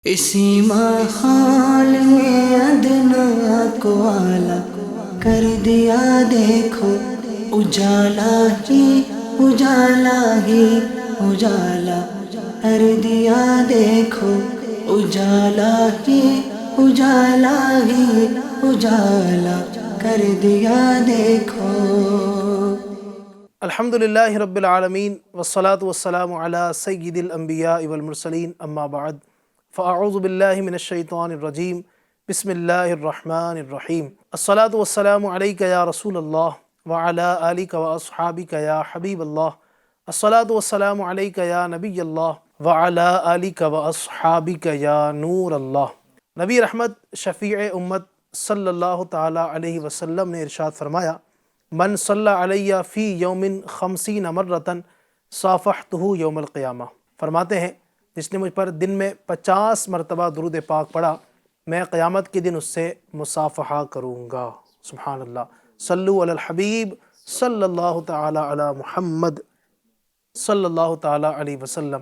اسی ماحول میں ادنا کو اعلیٰ کر دیا دیکھو، اجالا ہی اجالا ہی اجالا کر دیا دیکھو، اجالا ہی اجالا ہی اجالا کر دیا دیکھو۔ الحمدللہ رب العالمین والصلاة والسلام علی سید الانبیاء والمرسلین، اما بعد فاعوذ باللہ من الشیطان الرجیم، بسم اللہ الرحمن الرحیم۔ الصلاة والسلام علیک یا رسول اللہ وعلی آلک واصحابک یا حبیب اللہ۔ الصلاة والسلام علیک یا نبی اللہ وعلی آلک واصحابک یا نور اللہ۔ نبی رحمت شفیع امت صلی اللہ تعالی علیہ وسلم نے ارشاد فرمایا، من صلی علیہ فی یوم 50 مرتن صافحتہ یوم القیامہ۔ فرماتے ہیں جس نے مجھ پر دن میں 50 مرتبہ درود پاک پڑھا، میں قیامت کے دن اس سے مصافحہ کروں گا۔ سبحان اللہ۔ صلو علی الحبیب صلی اللہ تعالی علی محمد صلی اللہ تعالی علیہ وسلم۔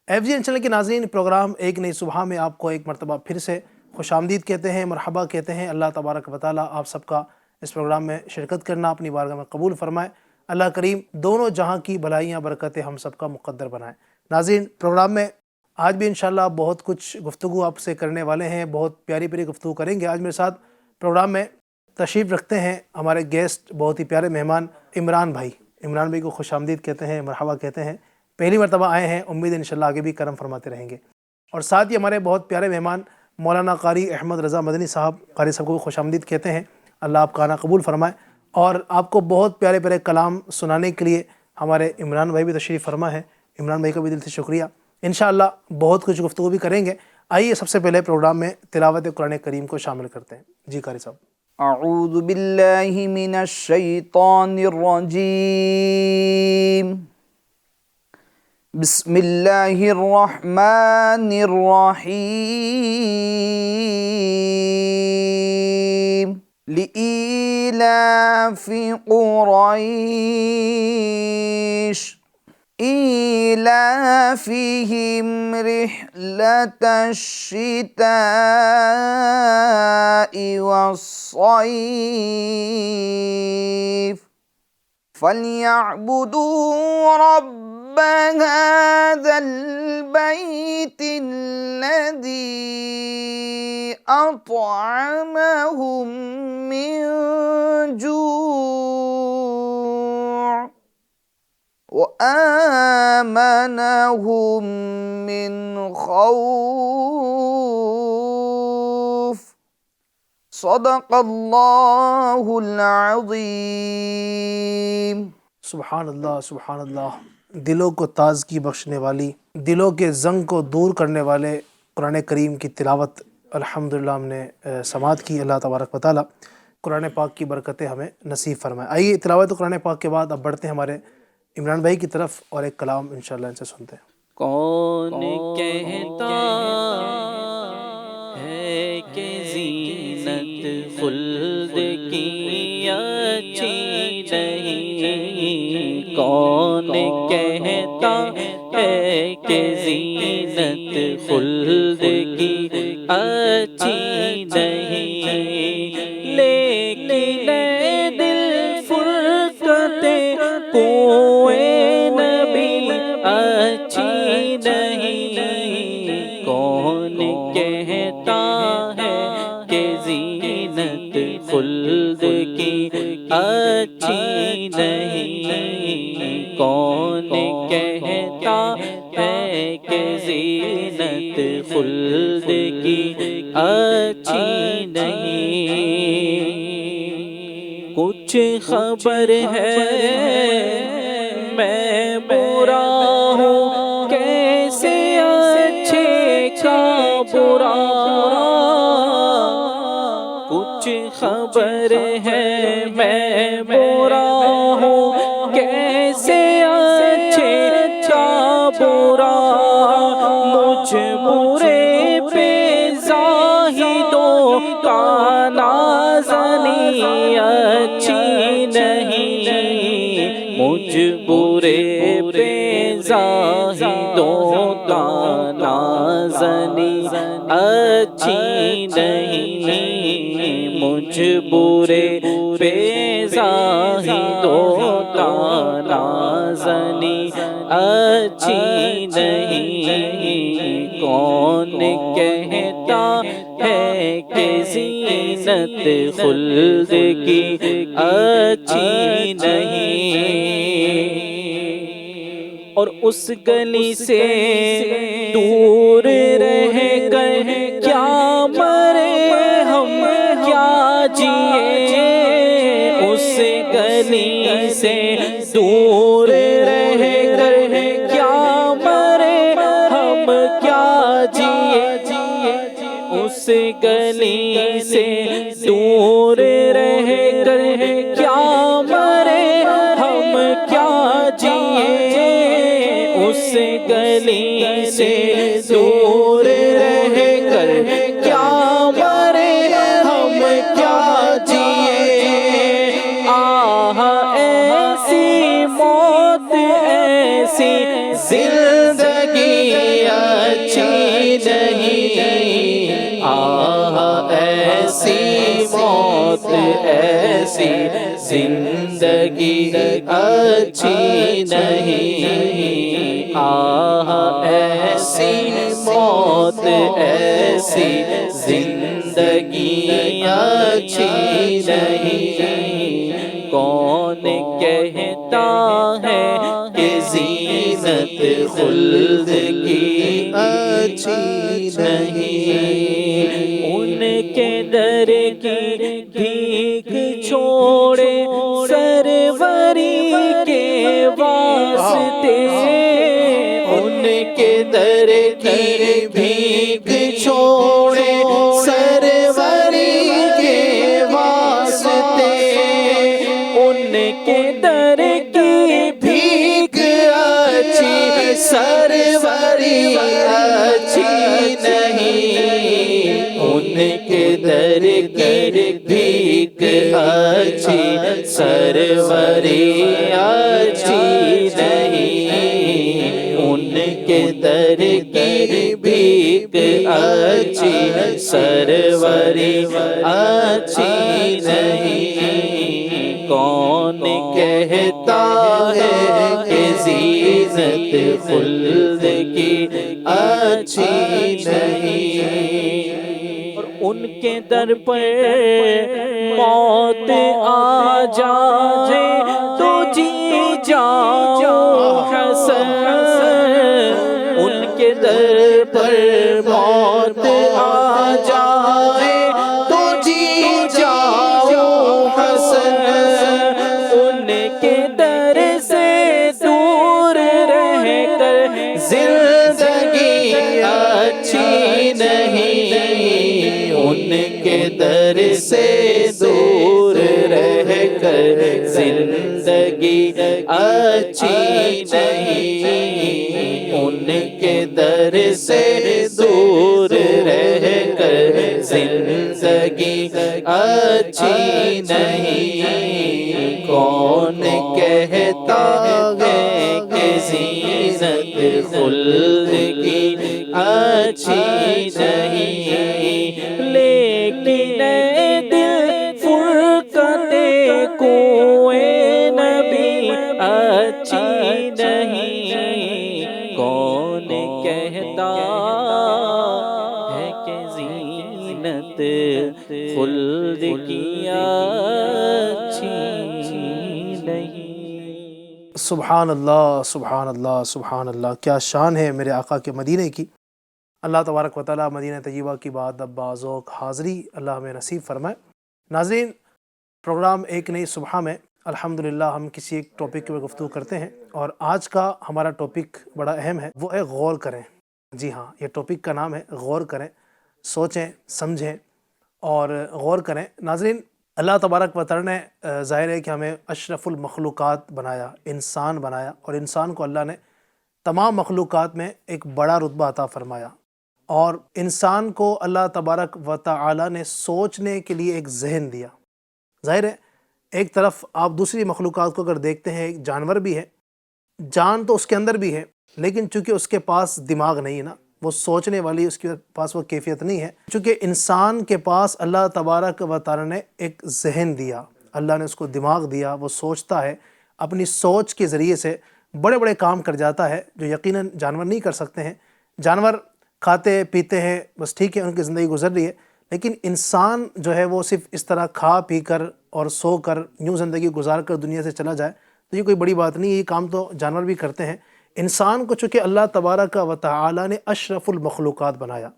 FGN چینل کے ناظرین، پروگرام ایک نئی صبح میں آپ کو ایک مرتبہ پھر سے خوش آمدید کہتے ہیں، مرحبا کہتے ہیں۔ اللہ تبارک و تعالی آپ سب کا اس پروگرام میں شرکت کرنا اپنی بارگاہ میں قبول فرمائے۔ اللہ کریم دونوں جہاں کی بھلائیاں برکتیں ہم سب کا مقدر بنائے۔ ناظرین، پروگرام میں آج بھی انشاءاللہ بہت کچھ گفتگو آپ سے کرنے والے ہیں، بہت پیاری پیاری گفتگو کریں گے۔ آج میرے ساتھ پروگرام میں تشریف رکھتے ہیں ہمارے گیسٹ، بہت ہی پیارے مہمان عمران بھائی۔ عمران بھائی کو خوش آمدید کہتے ہیں، مرحبا کہتے ہیں۔ پہلی مرتبہ آئے ہیں، امید ہے انشاءاللہ آگے بھی کرم فرماتے رہیں گے۔ اور ساتھ ہی ہمارے بہت پیارے مہمان مولانا قاری احمد رضا مدنی صاحب، قاری صاحب کو خوش آمدید کہتے ہیں۔ اللہ آپ کا آنا قبول فرمائے، اور آپ کو بہت پیارے پیارے کلام سنانے کے لیے ہمارے عمران بھائی بھی تشریف فرما ہے۔ عمران بھائی کا بھی دل سے شکریہ۔ انشاءاللہ بہت کچھ گفتگو بھی کریں گے۔ آئیے سب سے پہلے پروگرام میں تلاوت قرآن کریم کو شامل کرتے ہیں۔ جی قاری صاحب۔ اعوذ باللہ من الشیطان الرجیم، بسم اللہ الرحمن الرحیم۔ لإیلاف قریش إِيلَافِهِمْ رِحْلَةَ الشِّتَاءِ وَالصَّيْفِ فَلْيَعْبُدُوا رَبَّ هَذَا الْبَيْتِ الَّذِي أَطْعَمَهُم مِّن جُوعٍ وَآمَنَهُم مِّنْ خَوْفٍ۔ صدق اللہ العظیم۔ سبحان اللہ، سبحان اللہ۔ دلوں کو تازگی بخشنے والی، دلوں کے زنگ کو دور کرنے والے قرآن کریم کی تلاوت الحمدللہ ہم نے سماعت کی۔ اللہ تبارک و تعالی قرآن پاک کی برکتیں ہمیں نصیب فرمائے۔ آئیے تلاوت قرآن پاک کے بعد اب بڑھتے ہیں ہمارے عمران بھائی کی طرف، اور ایک کلام انشاءاللہ ان سے سنتے ہیں۔ کون کہتا ہے کہ زینت خلد کی اچھی نہیں؟ کون کہتا ہے کہ زینت خلد کی اچھی نہیں؟ لیکن اے دل فرقت کوئے نبی اچھی نہیں؟ کون کہتا ہے کہ زینت خلد کی اچھی نہیں؟ کون کہتا ہے کہ زینت خلد کی اچھی نہیں؟ کچھ خبر ہے میں برا ہوں، کیسے اچھے کا برا؟ کچھ خبر ہے میں برا ہوں، کیسے اچھے کا برا؟ مجھ برے پہ زاہدوں کا نازنی اچھی نہیں؟ مجھ برے پہ زاہدوں کا نازنی اچھی نہیں، مجھ برے پہ زاہدوں کا نازنی اچھی نہیں، کون کہتا ہے کہ زینت خلد کی اچھی نہیں، اور اس گلی سے دور رہ کر کیا مرے ہم کیا جیے، اس گلی سے دور رہ کر کیا مرے ہم کیا جیے، اس گلی سے دور رہ کر کیا مرے ہم کیا جیے، اس گلی سے دور رہ کر کیا مرے ہم کیا جیے، آہ ایسی موت ایسی زندگی اچھی نہیں، آہ ایسی موت ایسی زندگی اچھی نہیں، آہ ایسی موت ایسی زندگی اچھی نہیں، کون کہتا ہے کہ زینت خلد کی اچھی نہیں، ان کے در کی بھیک چھوڑے سروری کے واسطے، ان کے در کی بھیک چھوڑے سروری کے واسطے، ان کے در کی بھیک اچھی سروری اچھی نہیں، ان کے در کی بھیک اچھی سروری اچھی نہیں، ان کے در کی بھیک اچھی سروری اچھی نہیں، کون کہتا ہے کہ زینت خلد کی اچھی نہیں، اور ان کے در پر موت آ جائے تو جی جاؤ حسن، ان کے در پر موت آ جائے تو جی جاؤ حسن، ان کے در سے دور رہ کر زندگی اچھی نہیں، ان کے در سے دور رہ کر زندگی اچھی نہیں، ان کے در سے دور رہ کر زندگی اچھی نہیں، کون کہتا ہے کہ زینت خلد کی اچھی نہیں، لیکن اے دل فرقت کوئے نبی اچھی نہیں، کون کہتا ہے کہ زینت خلد کی اچھی نہیں۔ سبحان اللہ سبحان اللہ سبحان اللہ، کیا شان ہے میرے آقا کے مدینے کی۔ اللہ تبارک و تعالیٰ مدینہ طیبہ کی بات اب بذوق حاضری اللہ ہمیں نصیب فرمائے۔ ناظرین، پروگرام ایک نئی صبح میں الحمدللہ ہم کسی ایک ٹاپک پر گفتگو کرتے ہیں، اور آج کا ہمارا ٹاپک بڑا اہم ہے، وہ ہے غور کریں۔ جی ہاں، یہ ٹاپک کا نام ہے غور کریں، سوچیں سمجھیں اور غور کریں۔ ناظرین، اللہ تبارک و تعالیٰ نے ظاہر ہے کہ ہمیں اشرف المخلوقات بنایا، انسان بنایا، اور انسان کو اللہ نے تمام مخلوقات میں ایک بڑا رتبہ عطا فرمایا، اور انسان کو اللہ تبارک و تعالیٰ نے سوچنے کے لیے ایک ذہن دیا۔ ظاہر ہے ایک طرف آپ دوسری مخلوقات کو اگر دیکھتے ہیں، ایک جانور بھی ہے، جان تو اس کے اندر بھی ہے، لیکن چونکہ اس کے پاس دماغ نہیں ہے نا، وہ سوچنے والی اس کے پاس وہ کیفیت نہیں ہے. چونکہ انسان کے پاس اللہ تبارک و تعالیٰ نے ایک ذہن دیا، اللہ نے اس کو دماغ دیا، وہ سوچتا ہے، اپنی سوچ کے ذریعے سے بڑے بڑے کام کر جاتا ہے جو یقیناً جانور نہیں کر سکتے ہیں. جانور کھاتے پیتے ہیں، بس ٹھیک ہے، ان کی زندگی گزر رہی ہے، لیکن انسان جو ہے وہ صرف اس طرح کھا پی کر اور سو کر یوں زندگی گزار کر دنیا سے چلا جائے تو یہ کوئی بڑی بات نہیں ہے. یہ کام تو جانور بھی کرتے ہیں. انسان کو چونکہ اللہ تبارک و تعالی نے اشرف المخلوقات بنایا،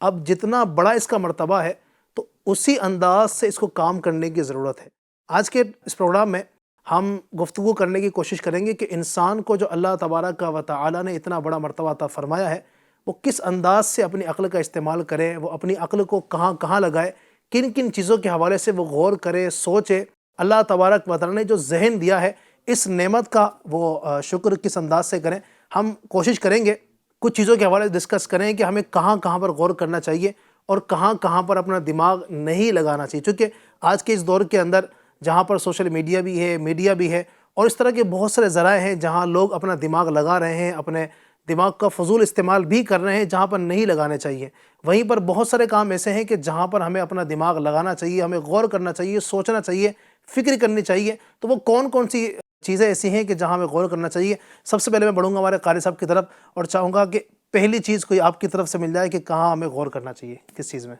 اب جتنا بڑا اس کا مرتبہ ہے تو اسی انداز سے اس کو کام کرنے کی ضرورت ہے. آج کے اس پروگرام میں ہم گفتگو کرنے کی کوشش کریں گے کہ انسان کو جو اللہ تبارک و تعالی نے اتنا بڑا مرتبہ عطا فرمایا ہے وہ کس انداز سے اپنی عقل کا استعمال کرے، وہ اپنی عقل کو کہاں کہاں لگائے، کن کن چیزوں کے حوالے سے وہ غور کرے، سوچے. اللہ تبارک و تعالی نے جو ذہن دیا ہے اس نعمت کا وہ شکر کس انداز سے کریں. ہم کوشش کریں گے کچھ چیزوں کے حوالے سے ڈسکس کریں کہ ہمیں کہاں کہاں پر غور کرنا چاہیے اور کہاں کہاں پر اپنا دماغ نہیں لگانا چاہیے. چونکہ آج کے اس دور کے اندر جہاں پر سوشل میڈیا بھی ہے، میڈیا بھی ہے اور اس طرح کے بہت سارے ذرائع ہیں جہاں لوگ اپنا دماغ لگا رہے ہیں، اپنے دماغ کا فضول استعمال بھی کر رہے ہیں جہاں پر نہیں لگانے چاہیے. وہیں پر بہت سارے کام ایسے ہیں کہ جہاں پر ہمیں اپنا دماغ لگانا چاہیے، ہمیں غور کرنا چاہیے، سوچنا چاہیے، فکر کرنی چاہیے. تو وہ کون کون سی چیزیں ایسی ہیں کہ جہاں ہمیں غور کرنا چاہیے؟ سب سے پہلے میں بڑھوں گا ہمارے قاری صاحب کی طرف اور چاہوں گا کہ پہلی چیز کوئی آپ کی طرف سے مل جائے کہ کہاں ہمیں غور کرنا چاہیے، کس چیز میں.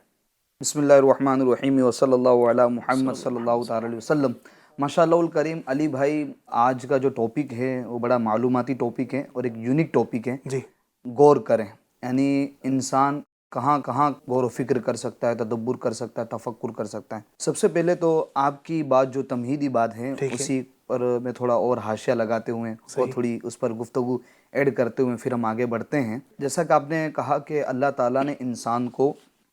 بسم اللہ الرحمن الرحیم وصلی اللہ علی محمد صلی اللہ تعالی علیہ وسلم. ماشاء اللہ الکریم. علی بھائی، آج کا جو ٹاپک ہے وہ بڑا معلوماتی ٹاپک ہے اور ایک یونیک ٹاپک ہے. جی، غور کریں، یعنی انسان کہاں کہاں غور و فکر کر سکتا ہے، تدبر کر سکتا ہے، تفکر کر سکتا ہے. سب سے پہلے تو آپ کی بات جو تمہیدی بات ہے اسی پر میں تھوڑا اور حاشیہ لگاتے ہوئے اور تھوڑی اس پر گفتگو ایڈ کرتے ہوئے پھر ہم آگے بڑھتے ہیں. جیسا کہ آپ نے کہا کہ اللہ تعالیٰ نے انسان کو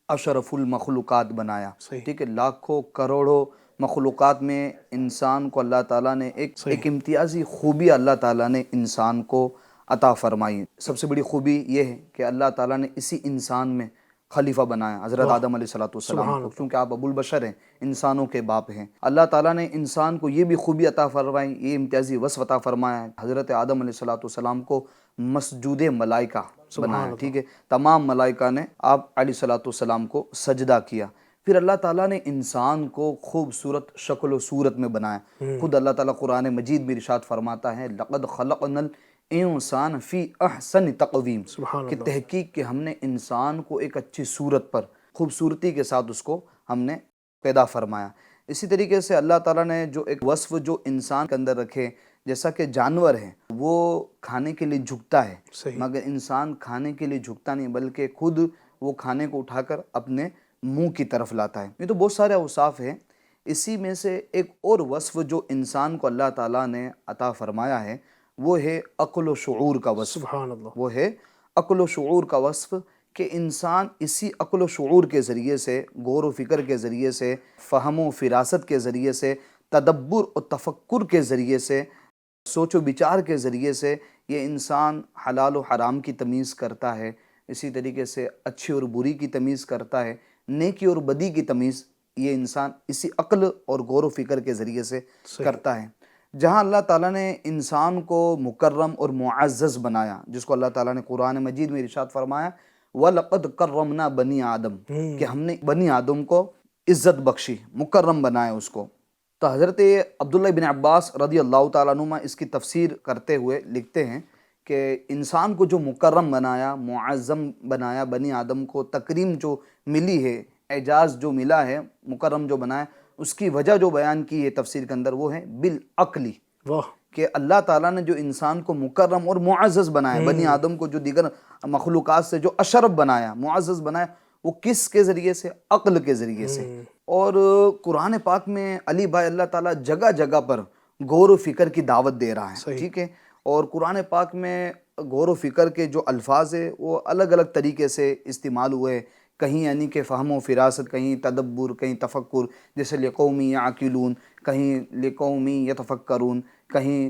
اشرف المخلوقات بنایا. ٹھیک ہے، لاکھوں کروڑوں مخلوقات میں انسان کو اللہ تعالیٰ نے ایک امتیازی خوبی اللہ تعالیٰ نے انسان کو عطا فرمائی. سب سے بڑی خوبی یہ ہے کہ اللہ تعالیٰ نے اسی انسان میں خلیفہ بنایا حضرت آدم علیہ السلام کو، کیونکہ آپ ابو البشر ہیں، انسانوں کے باپ ہیں. اللہ تعالیٰ نے انسان کو یہ بھی خوبی عطا فرمائی، یہ امتیازی وصف عطا فرمایا ہے. حضرت آدم علیہ السلام کو مسجود ملائکہ بنایا. ٹھیک ہے، تمام ملائکہ نے آپ علیہ السلام کو سجدہ کیا. پھر اللہ تعالیٰ نے انسان کو خوبصورت شکل و صورت میں بنایا. خود اللہ تعالیٰ قرآن مجید میں ارشاد فرماتا ہے لقد خلقنا الانسان فی احسن تقویم، کہ تحقیق کہ ہم نے انسان کو ایک اچھی صورت پر خوبصورتی کے ساتھ اس کو ہم نے پیدا فرمایا. اسی طریقے سے اللہ تعالیٰ نے جو ایک وصف جو انسان کے اندر رکھے، جیسا کہ جانور ہے وہ کھانے کے لیے جھکتا ہے، مگر انسان کھانے کے لیے جھکتا نہیں بلکہ خود وہ کھانے کو اٹھا کر اپنے منہ کی طرف لاتا ہے. یہ تو بہت سارے اوصاف ہیں. اسی میں سے ایک اور وصف جو انسان کو اللہ تعالیٰ نے عطا فرمایا ہے وہ ہے عقل و شعور کا وصف. سبحان اللہ. وہ ہے عقل و شعور کا وصف، کہ انسان اسی عقل و شعور کے ذریعے سے، غور و فکر کے ذریعے سے، فہم و فراست کے ذریعے سے، تدبر و تفکر کے ذریعے سے، سوچ و بچار کے ذریعے سے یہ انسان حلال و حرام کی تمیز کرتا ہے. اسی طریقے سے اچھی اور بری کی تمیز کرتا ہے، نیکی اور بدی کی تمیز یہ انسان اسی عقل اور غور و فکر کے ذریعے سے کرتا ہے. جہاں اللہ تعالیٰ نے انسان کو مکرم اور معزز بنایا، جس کو اللہ تعالیٰ نے قرآن مجید میں ارشاد فرمایا وَلَقَدْ كَرَّمْنَا بَنِي آدم، کہ ہم نے بنی آدم کو عزت بخشی، مکرم بنایا اس کو. تو حضرت عبداللہ بن عباس رضی اللہ تعالیٰ عنہما اس کی تفسیر کرتے ہوئے لکھتے ہیں کہ انسان کو جو مکرم بنایا، معظم بنایا، بنی آدم کو تکریم جو ملی ہے، اعزاز جو ملا ہے، مکرم جو بنایا، اس کی وجہ جو بیان کی ہے تفسیر کے اندر وہ ہے بالعقلی. کہ اللہ تعالیٰ نے جو انسان کو مکرم اور معزز بنایا، بنی آدم کو جو دیگر مخلوقات سے جو اشرف بنایا، معزز بنایا، وہ کس کے ذریعے سے؟ عقل کے ذریعے سے. اور قرآن پاک میں علی بھائی اللہ تعالیٰ جگہ جگہ پر غور و فکر کی دعوت دے رہا ہے. ٹھیک ہے، اور قرآن پاک میں غور و فکر کے جو الفاظ ہیں وہ الگ الگ طریقے سے استعمال ہوئے. کہیں یعنی کہ فہم و فراست، کہیں تدبر، کہیں تفکر، جیسے لقوم یعقلون، کہیں لقوم یتفکرون، کہیں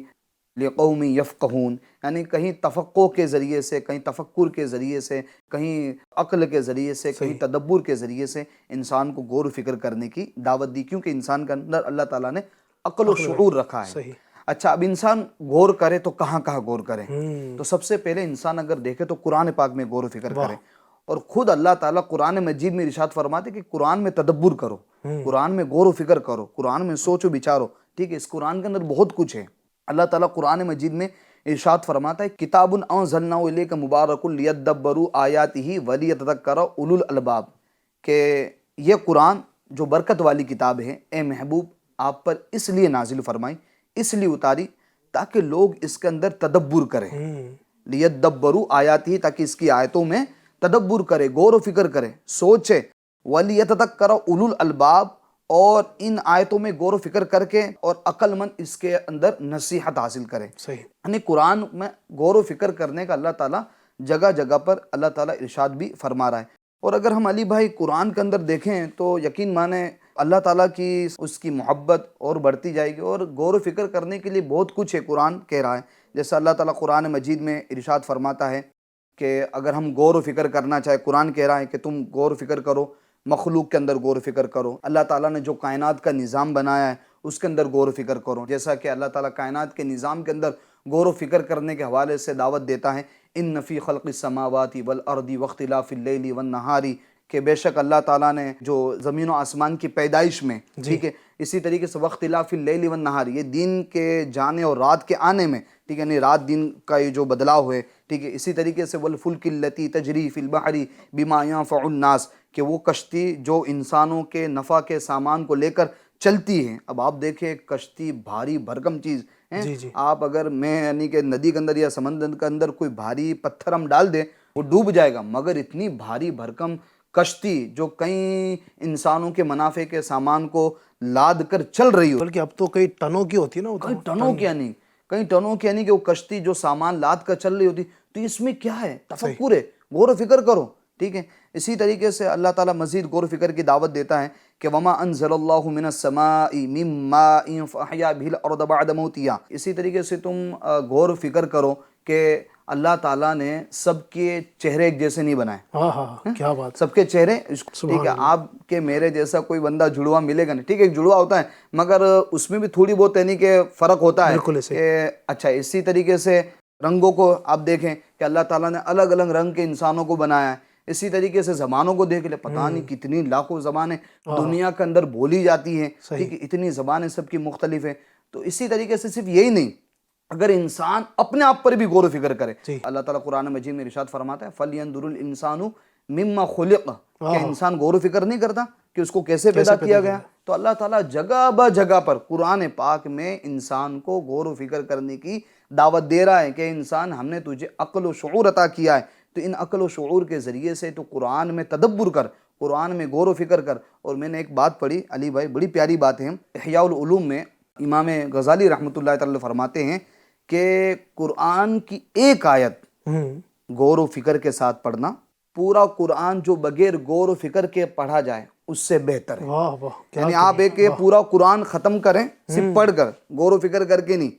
لقوم یفقہون، یعنی کہیں تفقہ کے ذریعے سے، کہیں تفکر کے ذریعے سے، کہیں عقل کے ذریعے سے، کہیں تدبر کے ذریعے سے انسان کو غور و فکر کرنے کی دعوت دی، کیونکہ انسان کے اندر اللہ تعالیٰ نے عقل و شعور رکھا ہے. اچھا اب انسان غور کرے تو کہاں کہاں غور کرے؟ تو سب سے پہلے انسان اگر دیکھے تو قرآن پاک میں غور و فکر کرے، اور خود اللہ تعالیٰ قرآن مجید میں ارشاد فرماتے کہ قرآن میں تدبر کرو، قرآن میں غور و فکر کرو، قرآن میں سوچو بچارو، ٹھیک ہے؟ اس قرآن کے اندر بہت کچھ ہے۔ اللہ تعالیٰ قرآن مجید میں ارشاد فرماتا ہے کتاب انزلناہ الیک مبارک لیدبروا آیاتہ ولیتذکر اولو الالباب، کہ یہ قرآن جو برکت والی کتاب ہے اے محبوب آپ پر اس لیے نازل فرمائی، اس لیے اتاری تاکہ لوگ اس کے اندر تدبر کریں، لیدبروا آیاتہ، تاکہ اس کی آیتوں میں تدبر کرے، غور و فکر کرے، سوچے، ولیتذکر اولو الالباب، اور ان آیتوں میں غور و فکر کر کے اور عقل مند اس کے اندر نصیحت حاصل کرے۔ صحیح۔ یعنی قرآن میں غور و فکر کرنے کا اللہ تعالیٰ جگہ جگہ پر اللہ تعالیٰ ارشاد بھی فرما رہا ہے۔ اور اگر ہم علی بھائی قرآن کے اندر دیکھیں تو یقین مانیں اللہ تعالیٰ کی اس کی محبت اور بڑھتی جائے گی، اور غور و فکر کرنے کے لیے بہت کچھ ہے قرآن کہہ رہا ہے۔ جیسا اللہ تعالیٰ قرآن مجید میں ارشاد فرماتا ہے کہ اگر ہم غور و فکر کرنا چاہے، قرآن کہہ رہا ہے کہ تم غور و فکر کرو، مخلوق کے اندر غور و فکر کرو، اللہ تعالیٰ نے جو کائنات کا نظام بنایا ہے اس کے اندر غور و فکر کرو۔ جیسا کہ اللہ تعالیٰ کائنات کے نظام کے اندر غور و فکر کرنے کے حوالے سے دعوت دیتا ہے، ان فی خلق السماوات والارض واختلاف اللیل والنہار، کہ بے شک اللہ تعالیٰ نے جو زمین و آسمان کی پیدائش میں، ٹھیک ہے، اسی طریقے سے واختلاف اللیل والنہار، یہ دن کے جانے اور رات کے آنے میں، ٹھیک ہے، یعنی رات دن کا یہ جو بدلاؤ ہے، ٹھیک ہے، اسی طریقے سے والفلک التی تجری فی البحر بما ینفع الناس، کہ وہ کشتی جو انسانوں کے نفع کے سامان کو لے کر چلتی ہے۔ اب آپ دیکھیں کشتی بھاری بھرکم چیز ہے، آپ اگر میں یعنی کہ ندی کے اندر یا سمندر کے اندر کوئی بھاری پتھر ہم ڈال دیں وہ ڈوب جائے گا، مگر اتنی بھاری بھرکم کشتی جو کئی انسانوں کے منافع کے سامان کو لاد کر چل رہی ہو، بلکہ اب تو کئی ٹنوں کی ہوتی ہے نا، کئی ٹنوں کی، یعنی کئی ٹنوں کی، یعنی کہ وہ کشتی جو سامان لاد کر چل رہی ہوتی، تو اس میں کیا ہے؟ تفکر ہے، غور و فکر کرو، ٹھیک ہے۔ اسی طریقے سے اللہ تعالیٰ مزید غور و فکر کی دعوت دیتا ہے کہ وما انزل اللہ من السماء من ماء فاحیا به الارض بعد موتها، اسی طریقے سے تم غور و فکر کرو کہ اللہ تعالیٰ نے سب کے چہرے ایک جیسے نہیں بنائے۔ ہاں ہاں، کیا بات، سب کے چہرے، ٹھیک ہے، آپ کے میرے جیسا کوئی بندہ جڑوا ملے گا نہیں، ٹھیک ہے، ایک جڑوا ہوتا ہے مگر اس میں بھی تھوڑی بہت یعنی کہ فرق ہوتا ہے کہ اچھا۔ اسی طریقے سے رنگوں کو آپ دیکھیں کہ اللہ تعالیٰ نے الگ الگ رنگ کے انسانوں کو بنایا ہے۔ اسی طریقے سے زبانوں کو دیکھ لیں، پتہ نہیں کتنی لاکھوں زبانیں دنیا کے اندر بولی جاتی ہیں، ٹھیک ہے، اتنی زبانیں سب کی مختلف ہیں۔ تو اسی طریقے سے صرف یہی نہیں، اگر انسان اپنے آپ پر بھی غور و فکر کرے، اللہ تعالیٰ قرآن مجید میں ارشاد فرماتا ہے فَلْيَنْظُرِ الْإِنسَانُ مِمَّا خُلِقَ، کہ انسان غور و فکر نہیں کرتا کہ اس کو کیسے پیدا کیا گیا؟ تو اللہ تعالیٰ جگہ بہ جگہ پر قرآن پاک میں انسان کو غور و فکر کرنے کی دعوت دے رہا ہے کہ انسان ہم نے تجھے عقل و شعور عطا کیا ہے، تو ان عقل و شعور کے ذریعے سے تو قرآن میں تدبر کر، قرآن میں غور و فکر کر۔ اور میں نے ایک بات پڑھی علی بھائی، بڑی پیاری بات ہے، احیاء العلوم میں امام غزالی رحمۃ اللہ تعالی فرماتے ہیں کہ قرآن کی ایک آیت غور و فکر کے ساتھ پڑھنا، پورا قرآن جو بغیر غور و فکر کے پڑھا جائے اس سے بہتر ہے۔ واہ واہ، یعنی آپ ایک پورا قرآن ختم کریں صرف پڑھ کر، غور و فکر کر کے نہیں،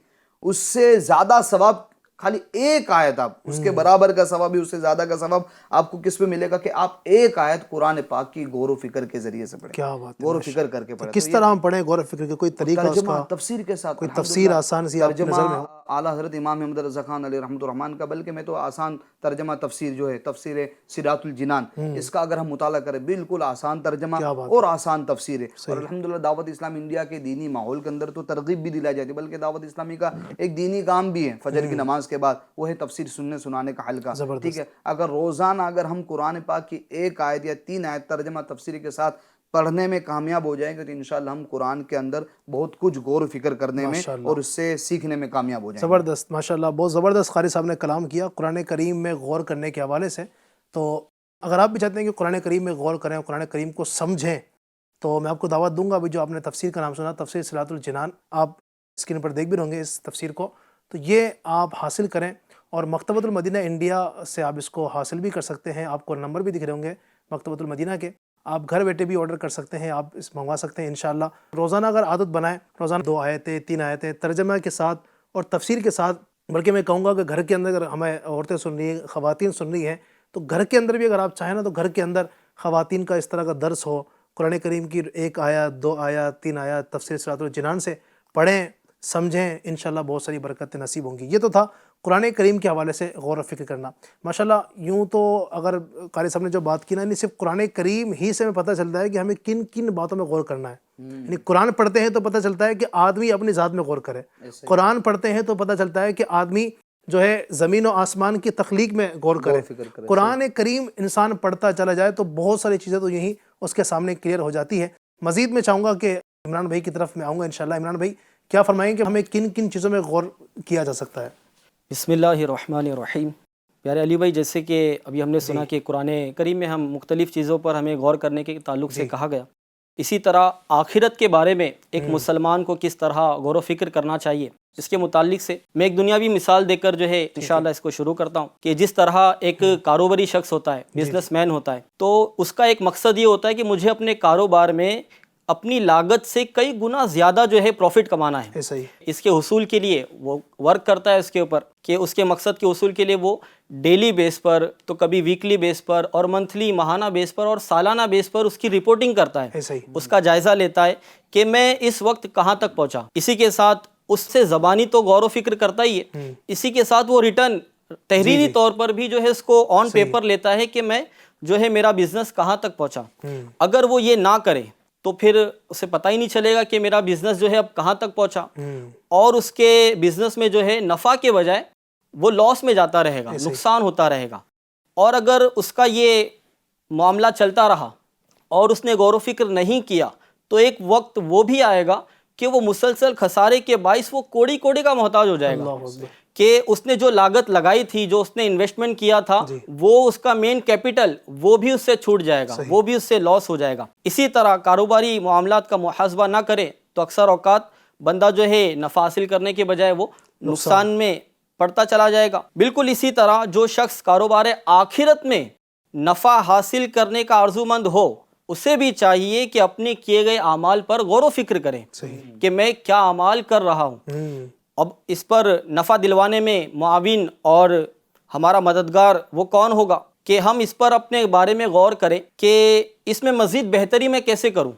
اس سے زیادہ ثواب خالی ایک آیت، آپ اس کے برابر کا ثواب بھی، اس سے زیادہ کا ثواب آپ کو کس پہ ملے گا کہ آپ ایک آیت قرآن پاک کی غور و فکر کے ذریعے سے پڑھیں۔ کیا بات، غور و فکر کر کے پڑھیں۔ کس طرح ہم پڑھیں غور و فکر کے؟ کوئی طریقہ اس کا؟ تفسیر کے ساتھ، کوئی تفسیر آسان سی آپ کی نظر میں ہو؟ اعلیٰ حضرت امام محمد رضا خان علیہ رحمۃ الرحمن کا، بلکہ میں تو آسان ترجمہ تفسیر جو ہے تفسیر صراط الجنان، اس کا اگر ہم مطالعہ کریں بالکل آسان ترجمہ اور آسان تفسیر ہے۔ اور الحمدللہ دعوت اسلام انڈیا کے دینی ماحول کے اندر تو ترغیب بھی دلائی جاتی ہے، بلکہ دعوت اسلامی کا ایک دینی کام بھی ہے فجر کی نماز کے بعد، وہ ہے تفسیر سننے سنانے کا حلقہ، ٹھیک ہے۔ اگر روزانہ اگر ہم قرآن پاک کی ایک آیت یا 3 آیت ترجمہ تفسیر کے ساتھ پڑھنے میں کامیاب ہو جائیں گے تو انشاءاللہ ہم قرآن کے اندر بہت کچھ غور و فکر کرنے میں اور اس سے سیکھنے میں کامیاب ہو جائیں گے۔ زبردست، ماشاءاللہ، بہت زبردست قاری صاحب نے کلام کیا قرآن کریم میں غور کرنے کے حوالے سے۔ تو اگر آپ بھی چاہتے ہیں کہ قرآن کریم میں غور کریں اور قرآن کریم کو سمجھیں تو میں آپ کو دعوت دوں گا، ابھی جو آپ نے تفسیر کا نام سنا، تفسیر صراط الجنان، آپ اسکرین پر دیکھ بھی ہوں گے اس تفسیر کو، تو یہ آپ حاصل کریں، اور مکتبۃ المدینہ انڈیا سے آپ اس کو حاصل بھی کر سکتے ہیں۔ آپ کو نمبر بھی دکھ رہے ہوں گے مکتبۃ المدینہ کے، آپ گھر بیٹھے بھی آرڈر کر سکتے ہیں، آپ اس منگوا سکتے ہیں انشاءاللہ۔ روزانہ اگر عادت بنائیں، روزانہ 2 آیتیں 3 آیتیں ترجمہ کے ساتھ اور تفسیر کے ساتھ، بلکہ میں کہوں گا کہ گھر کے اندر اگر ہمیں عورتیں سن رہی ہیں، خواتین سن رہی ہیں، تو گھر کے اندر بھی اگر آپ چاہیں نا تو گھر کے اندر خواتین کا اس طرح کا درس ہو، قرآن کریم کی 1 آیت 2 آیت 3 آیت تفسیر صراط الجنان سے پڑھیں، سمجھیں، انشاءاللہ بہت ساری برکتیں نصیب ہوں گی۔ یہ تو تھا قرآن کریم کے حوالے سے غور و فکر کرنا۔ ماشاءاللہ یوں تو اگر قاری صاحب نے جو بات کی نا، نہیں صرف قرآن کریم ہی سے ہمیں پتہ چلتا ہے کہ ہمیں کن کن باتوں میں غور کرنا ہے۔ یعنی قرآن پڑھتے ہیں تو پتہ چلتا ہے کہ آدمی اپنی ذات میں غور کرے، قرآن پڑھتے ہیں تو پتہ چلتا ہے کہ آدمی جو ہے زمین و آسمان کی تخلیق میں غور کرے۔ قرآن کریم انسان پڑھتا چلا جائے تو بہت ساری چیزیں تو یہیں اس کے سامنے کلیئر ہو جاتی ہے۔ مزید میں چاہوں گا کہ عمران بھائی کی طرف میں آؤں گا انشاءاللہ۔ عمران بھائی کیا فرمائیں کہ ہمیں کن کن چیزوں میں غور کیا جا سکتا ہے؟ بسم اللہ الرحمن الرحیم۔ پیارے علی بھائی، جیسے کہ ابھی ہم نے سنا کہ قرآن کریم میں ہم مختلف چیزوں پر ہمیں غور کرنے کے تعلق سے کہا گیا، اسی طرح آخرت کے بارے میں ایک مسلمان کو کس طرح غور و فکر کرنا چاہیے، اس کے متعلق سے میں ایک دنیاوی مثال دے کر جو ہے انشاءاللہ اس کو شروع کرتا ہوں کہ جس طرح ایک کاروباری شخص ہوتا ہے، بزنس مین ہوتا ہے، تو اس کا ایک مقصد یہ ہوتا ہے کہ مجھے اپنے کاروبار میں اپنی لاگت سے کئی گنا زیادہ جو ہے پروفٹ کمانا ہے۔ اس کے حصول کے لیے وہ ورک کرتا ہے اس کے اوپر کہ اس کے مقصد کے حصول کے لیے وہ ڈیلی بیس پر، تو کبھی ویکلی بیس پر، اور منتھلی ماہانہ بیس پر اور سالانہ بیس پر اس کی رپورٹنگ کرتا ہے، اس کا جائزہ لیتا ہے کہ میں اس وقت کہاں تک پہنچا۔ اسی کے ساتھ اس سے زبانی تو غور و فکر کرتا ہی ہے، اسی کے ساتھ وہ ریٹرن تحریری طور پر بھی جو ہے اس کو آن پیپر لیتا ہے کہ میں جو ہے میرا بزنس کہاں تک پہنچا۔ اگر وہ یہ نہ کرے تو پھر اسے پتہ ہی نہیں چلے گا کہ میرا بزنس جو ہے اب کہاں تک پہنچا، اور اس کے بزنس میں جو ہے نفع کے بجائے وہ لاس میں جاتا رہے گا، نقصان ہوتا رہے گا۔ اور اگر اس کا یہ معاملہ چلتا رہا اور اس نے غور و فکر نہیں کیا تو ایک وقت وہ بھی آئے گا کہ وہ مسلسل خسارے کے باعث وہ کوڑی کوڑی کا محتاج ہو جائے گا، کہ اس نے جو لاگت لگائی تھی، جو اس نے انویسٹمنٹ کیا تھا، وہ اس کا مین کیپٹل وہ بھی اس سے چھوٹ جائے گا، وہ بھی اس سے لاس ہو جائے گا۔ اسی طرح کاروباری معاملات کا محاسبہ نہ کرے تو اکثر اوقات بندہ جو ہے نفع حاصل کرنے کے بجائے وہ نقصان میں پڑتا چلا جائے گا۔ بالکل اسی طرح جو شخص کاروبار آخرت میں نفع حاصل کرنے کا آرزو مند ہو، اسے بھی چاہیے کہ اپنے کیے گئے اعمال پر غور و فکر کرے کہ میں کیا اعمال کر رہا ہوں۔ اب اس پر نفع دلوانے میں معاون اور ہمارا مددگار وہ کون ہوگا کہ ہم اس پر اپنے بارے میں غور کریں کہ اس میں مزید بہتری میں کیسے کروں۔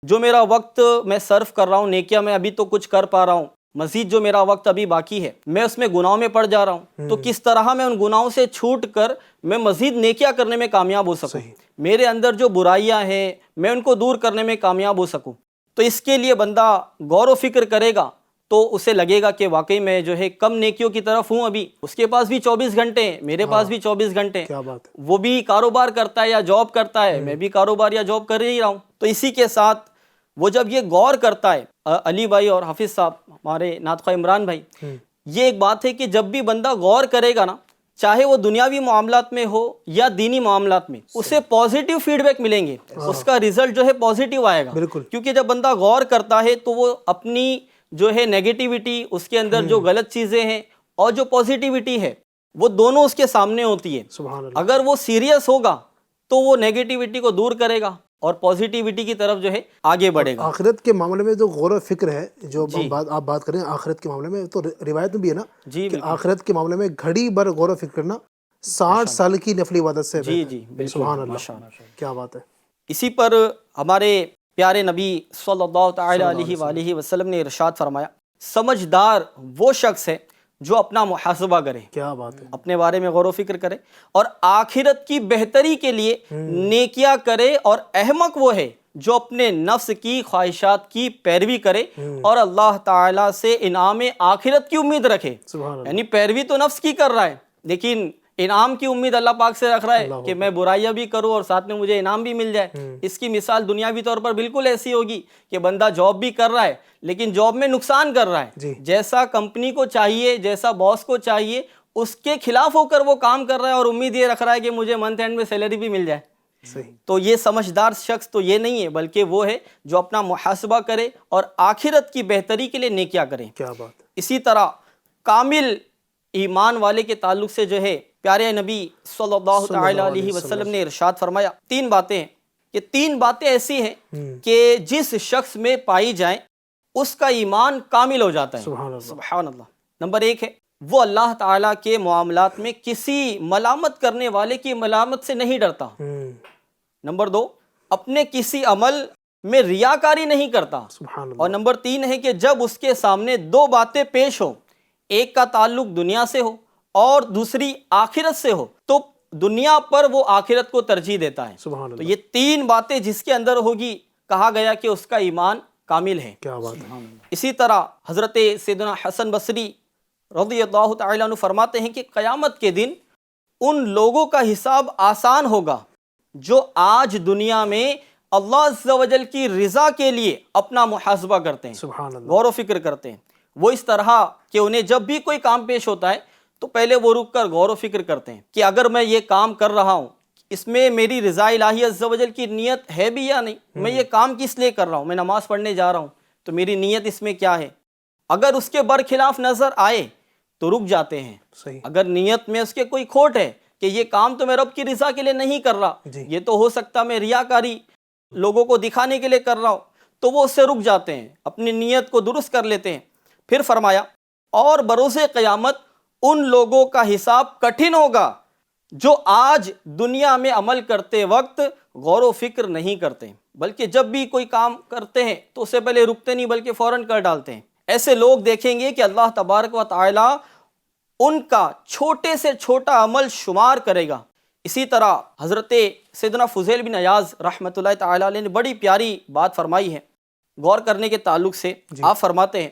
جو میرا وقت میں صرف کر رہا ہوں نیکیاں میں ابھی تو کچھ کر پا رہا ہوں، مزید جو میرا وقت ابھی باقی ہے میں اس میں گناہوں میں پڑ جا رہا ہوں، تو کس طرح میں ان گناہوں سے چھوٹ کر میں مزید نیکیاں کرنے میں کامیاب ہو سکوں، میرے اندر جو برائیاں ہیں میں ان کو دور کرنے میں کامیاب ہو سکوں۔ تو اس کے لیے بندہ غور و فکر کرے گا تو اسے لگے گا کہ واقعی میں جو ہے کم نیکیوں کی طرف ہوں، ابھی اس کے پاس بھی 24 گھنٹے ہیں، میرے پاس بھی 24 گھنٹے ہیں، وہ بھی کاروبار کرتا ہے یا جاب کرتا ہے، میں بھی کاروبار یا جاب کر ہی رہا ہوں۔ تو اسی کے ساتھ وہ جب یہ غور کرتا ہے، علی بھائی اور حافظ صاحب ہمارے نعت خواہ عمران بھائی، یہ ایک بات ہے کہ جب بھی بندہ غور کرے گا نا، چاہے وہ دنیاوی معاملات میں ہو یا دینی معاملات میں، اسے پازیٹیو فیڈ بیک ملیں گے، اس کا ریزلٹ جو ہے پازیٹیو آئے گا، کیونکہ جب بندہ غور کرتا ہے تو وہ اپنی جو ہے نیگیٹیوٹی، اس کے اندر جو غلط چیزیں ہیں اور جو پازیٹیوٹی ہے وہ دونوں اس کے سامنے ہوتی ہے۔ اگر وہ سیریس ہوگا تو وہ نیگیٹیوٹی کو دور کرے گا اور پازیٹیوٹی کی طرف جو ہے آگے بڑھے گا۔ آخرت کے معاملے میں جو غور و فکر ہے، جو آپ بات کریں آخرت کے معاملے میں، تو روایت میں بھی ہے نا کہ آخرت کے معاملے میں گھڑی بھر غور و فکر کرنا 60 سال کی نفلی عبادت سے بہتر ہے۔ سبحان اللہ، کیا بات ہے۔ اسی پر ہمارے پیارے نبی صلی اللہ تعالی علیہ وآلہ وسلم نے ارشاد فرمایا، سمجھدار وہ شخص ہے جو اپنا محاسبہ کرے، کیا بات ہے، اپنے بارے میں غور و فکر کرے اور آخرت کی بہتری کے لیے نیکیاں کرے، اور احمق وہ ہے جو اپنے نفس کی خواہشات کی پیروی کرے اور اللہ تعالیٰ سے انعام آخرت کی امید رکھے۔ یعنی پیروی تو نفس کی کر رہا ہے لیکن انعام کی امید اللہ پاک سے رکھ رہا ہے کہ میں برائیاں بھی کروں اور ساتھ میں مجھے انعام بھی مل جائے۔ اس کی مثال دنیاوی طور پر بالکل ایسی ہوگی کہ بندہ جاب بھی کر رہا ہے لیکن جاب میں نقصان کر رہا ہے، جیسا کمپنی کو چاہیے، جیسا باس کو چاہیے، اس کے خلاف ہو کر وہ کام کر رہا ہے اور امید یہ رکھ رہا ہے کہ مجھے منتھ اینڈ میں سیلری بھی مل جائے۔ تو یہ سمجھدار شخص تو یہ نہیں ہے، بلکہ وہ ہے جو اپنا محاسبہ کرے اور آخرت کی بہتری کے لیے نیکیاں کرے۔ کیا بات۔ اسی طرح کامل ایمان والے کے تعلق سے جو ہے پیارے نبی صلی اللہ تعالی علیہ وسلم نے ارشاد فرمایا، 3 باتیں ہیں، یہ 3 باتیں ایسی ہیں کہ جس شخص میں پائی جائیں اس کا ایمان کامل ہو جاتا ہے۔ سبحان اللہ۔ نمبر 1 ہے وہ اللہ تعالیٰ کے معاملات میں کسی ملامت کرنے والے کی ملامت سے نہیں ڈرتا۔ نمبر 2، اپنے کسی عمل میں ریاکاری نہیں کرتا. سبحان اللہ. اور نمبر 3 ہے کہ جب اس کے سامنے دو باتیں پیش ہوں، ایک کا تعلق دنیا سے ہو اور دوسری آخرت سے ہو، تو دنیا پر وہ آخرت کو ترجیح دیتا ہے. سبحان تو اللہ. یہ 3 باتیں جس کے اندر ہوگی، کہا گیا کہ اس کا ایمان کامل ہے. کیا بات ہے. اسی طرح حضرت سیدنا حسن بصری رضی اللہ تعالیٰ عنہ فرماتے ہیں کہ قیامت کے دن ان لوگوں کا حساب آسان ہوگا جو آج دنیا میں اللہ عز و جل کی رضا کے لیے اپنا محاسبہ کرتے ہیں، سبحان اللہ. غور و فکر کرتے ہیں. وہ اس طرح کہ انہیں جب بھی کوئی کام پیش ہوتا ہے تو پہلے وہ رک کر غور و فکر کرتے ہیں کہ اگر میں یہ کام کر رہا ہوں، اس میں میری رضا الہی عز و جل کی نیت ہے بھی یا نہیں. میں یہ کام کس لیے کر رہا ہوں؟ میں نماز پڑھنے جا رہا ہوں تو میری نیت اس میں کیا ہے؟ اگر اس کے برخلاف نظر آئے تو رک جاتے ہیں. صحیح. اگر نیت میں اس کے کوئی کھوٹ ہے کہ یہ کام تو میں رب کی رضا کے لیے نہیں کر رہا، جی. یہ تو ہو سکتا میں ریاکاری لوگوں کو دکھانے کے لیے کر رہا ہوں، تو وہ اس سے رک جاتے ہیں، اپنی نیت کو درست کر لیتے ہیں. پھر فرمایا اور بروز قیامت ان لوگوں کا حساب کٹھن ہوگا جو آج دنیا میں عمل کرتے وقت غور و فکر نہیں کرتے، بلکہ جب بھی کوئی کام کرتے ہیں تو اس سے پہلے رکتے نہیں بلکہ فوراً کر ڈالتے ہیں. ایسے لوگ دیکھیں گے کہ اللہ تبارک و تعالی ان کا چھوٹے سے چھوٹا عمل شمار کرے گا. اسی طرح حضرت سیدنا فضیل بن عیاض رحمۃ اللہ تعالی علیہ نے بڑی پیاری بات فرمائی ہے غور کرنے کے تعلق سے. آپ فرماتے ہیں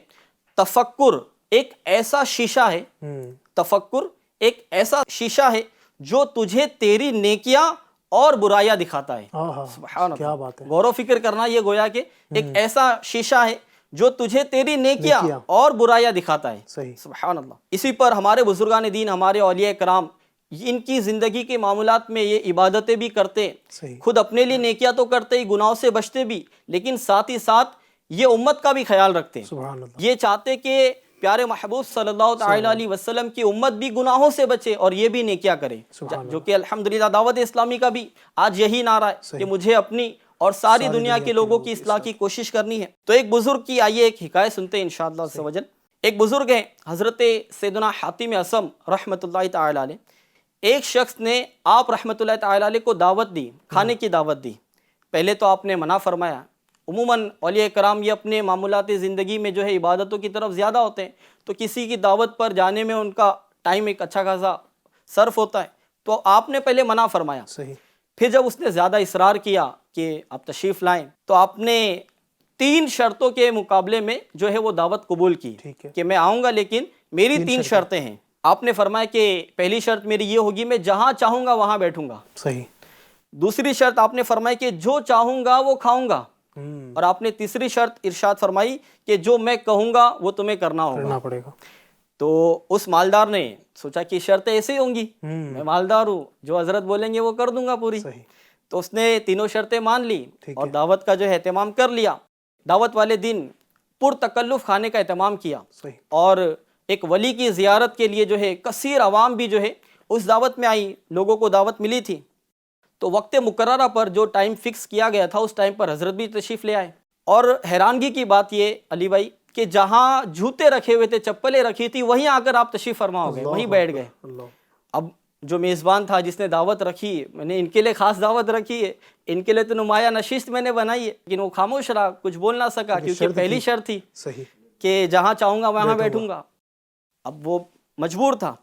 تفکر ایک ایسا شیشہ ہے، تفکر ایک ایسا شیشہ ہے جو تجھے تیری نیکیاں اور برائیاں دکھاتا ہے. سبحان کیا اللہ. بات ہے. غور و فکر کرنا یہ گویا کہ ایک ایسا شیشہ ہے جو تجھے تیری نیکیاں اور برائیاں دکھاتا ہے. صحیح. سبحان اللہ. اسی پر ہمارے بزرگان دین، ہمارے اولیاء کرام، ان کی زندگی کے معاملات میں یہ عبادتیں بھی کرتے، صحیح. خود اپنے لیے نیکیاں تو کرتے ہی، گناہوں سے بچتے بھی، لیکن ساتھ ہی ساتھ یہ امت کا بھی خیال رکھتے ہیں. سبحان اللہ. یہ چاہتے کہ پیارے محبوب صلی اللہ تعالیٰ علیہ وسلم کی امت بھی گناہوں سے بچے اور یہ بھی نیکیاں کرے، جو کہ الحمدللہ دعوت اسلامی کا بھی آج یہی نعرہ ہے کہ مجھے اپنی اور ساری دنیا کے لوگوں کی اصلاح کی کوشش کرنی ہے. تو ایک بزرگ کی آئیے ایک حکایت سنتے ہیں انشاءاللہ عز و جل. ایک بزرگ ہیں حضرت سیدنا حاتم اصم رحمۃ اللہ تعالیٰ علیہ. ایک شخص نے آپ رحمۃ اللہ تعالیٰ علیہ کو دعوت دی، کھانے کی دعوت دی. پہلے تو آپ نے منع فرمایا. عموماً اولیاء کرام یہ اپنے معمولات زندگی میں جو ہے عبادتوں کی طرف زیادہ ہوتے ہیں، تو کسی کی دعوت پر جانے میں ان کا ٹائم ایک اچھا خاصا صرف ہوتا ہے، تو آپ نے پہلے منع فرمایا. صحیح. پھر جب اس نے زیادہ اصرار کیا کہ آپ تشریف لائیں تو آپ نے 3 شرطوں کے مقابلے میں جو ہے وہ دعوت قبول کی کہ میں آؤں گا لیکن میری 3 شرطیں ہیں. آپ نے فرمایا کہ پہلی شرط میری یہ ہوگی میں جہاں چاہوں گا وہاں بیٹھوں گا. صحیح. دوسری شرط آپ نے فرمائی کہ جو چاہوں گا وہ کھاؤں گا. اور آپ نے تیسری شرط ارشاد فرمائی کہ جو میں کہوں گا وہ تمہیں کرنا پڑے گا. تو اس مالدار نے سوچا کہ شرطیں ایسے ہی ہوں گی، میں مالدار ہوں، جو حضرت بولیں گے وہ کر دوں گا پوری. تو اس نے تینوں شرطیں مان لی اور دعوت کا جو ہے اہتمام کر لیا. دعوت والے دن پرتکلف کھانے کا اہتمام کیا اور ایک ولی کی زیارت کے لیے جو ہے کثیر عوام بھی جو ہے اس دعوت میں آئی، لوگوں کو دعوت ملی تھی. تو وقت مقررہ پر جو ٹائم فکس کیا گیا تھا اس ٹائم پر حضرت بھی تشریف لے آئے. اور حیرانگی کی بات یہ علی بھائی کہ جہاں جوتے رکھے ہوئے تھے، چپلیں رکھی تھی، وہیں آ کر آپ تشریف فرما ہو گئے، وہیں بیٹھ گئے. اب جو میزبان تھا جس نے دعوت رکھی، میں نے ان کے لیے خاص دعوت رکھی ہے، ان کے لیے تو نمایاں نشست میں نے بنائی ہے، لیکن وہ خاموش رہا، کچھ بول نہ سکا کیونکہ پہلی شرط تھی کہ جہاں چاہوں گا وہاں بیٹھوں گا. اب وہ مجبور تھا.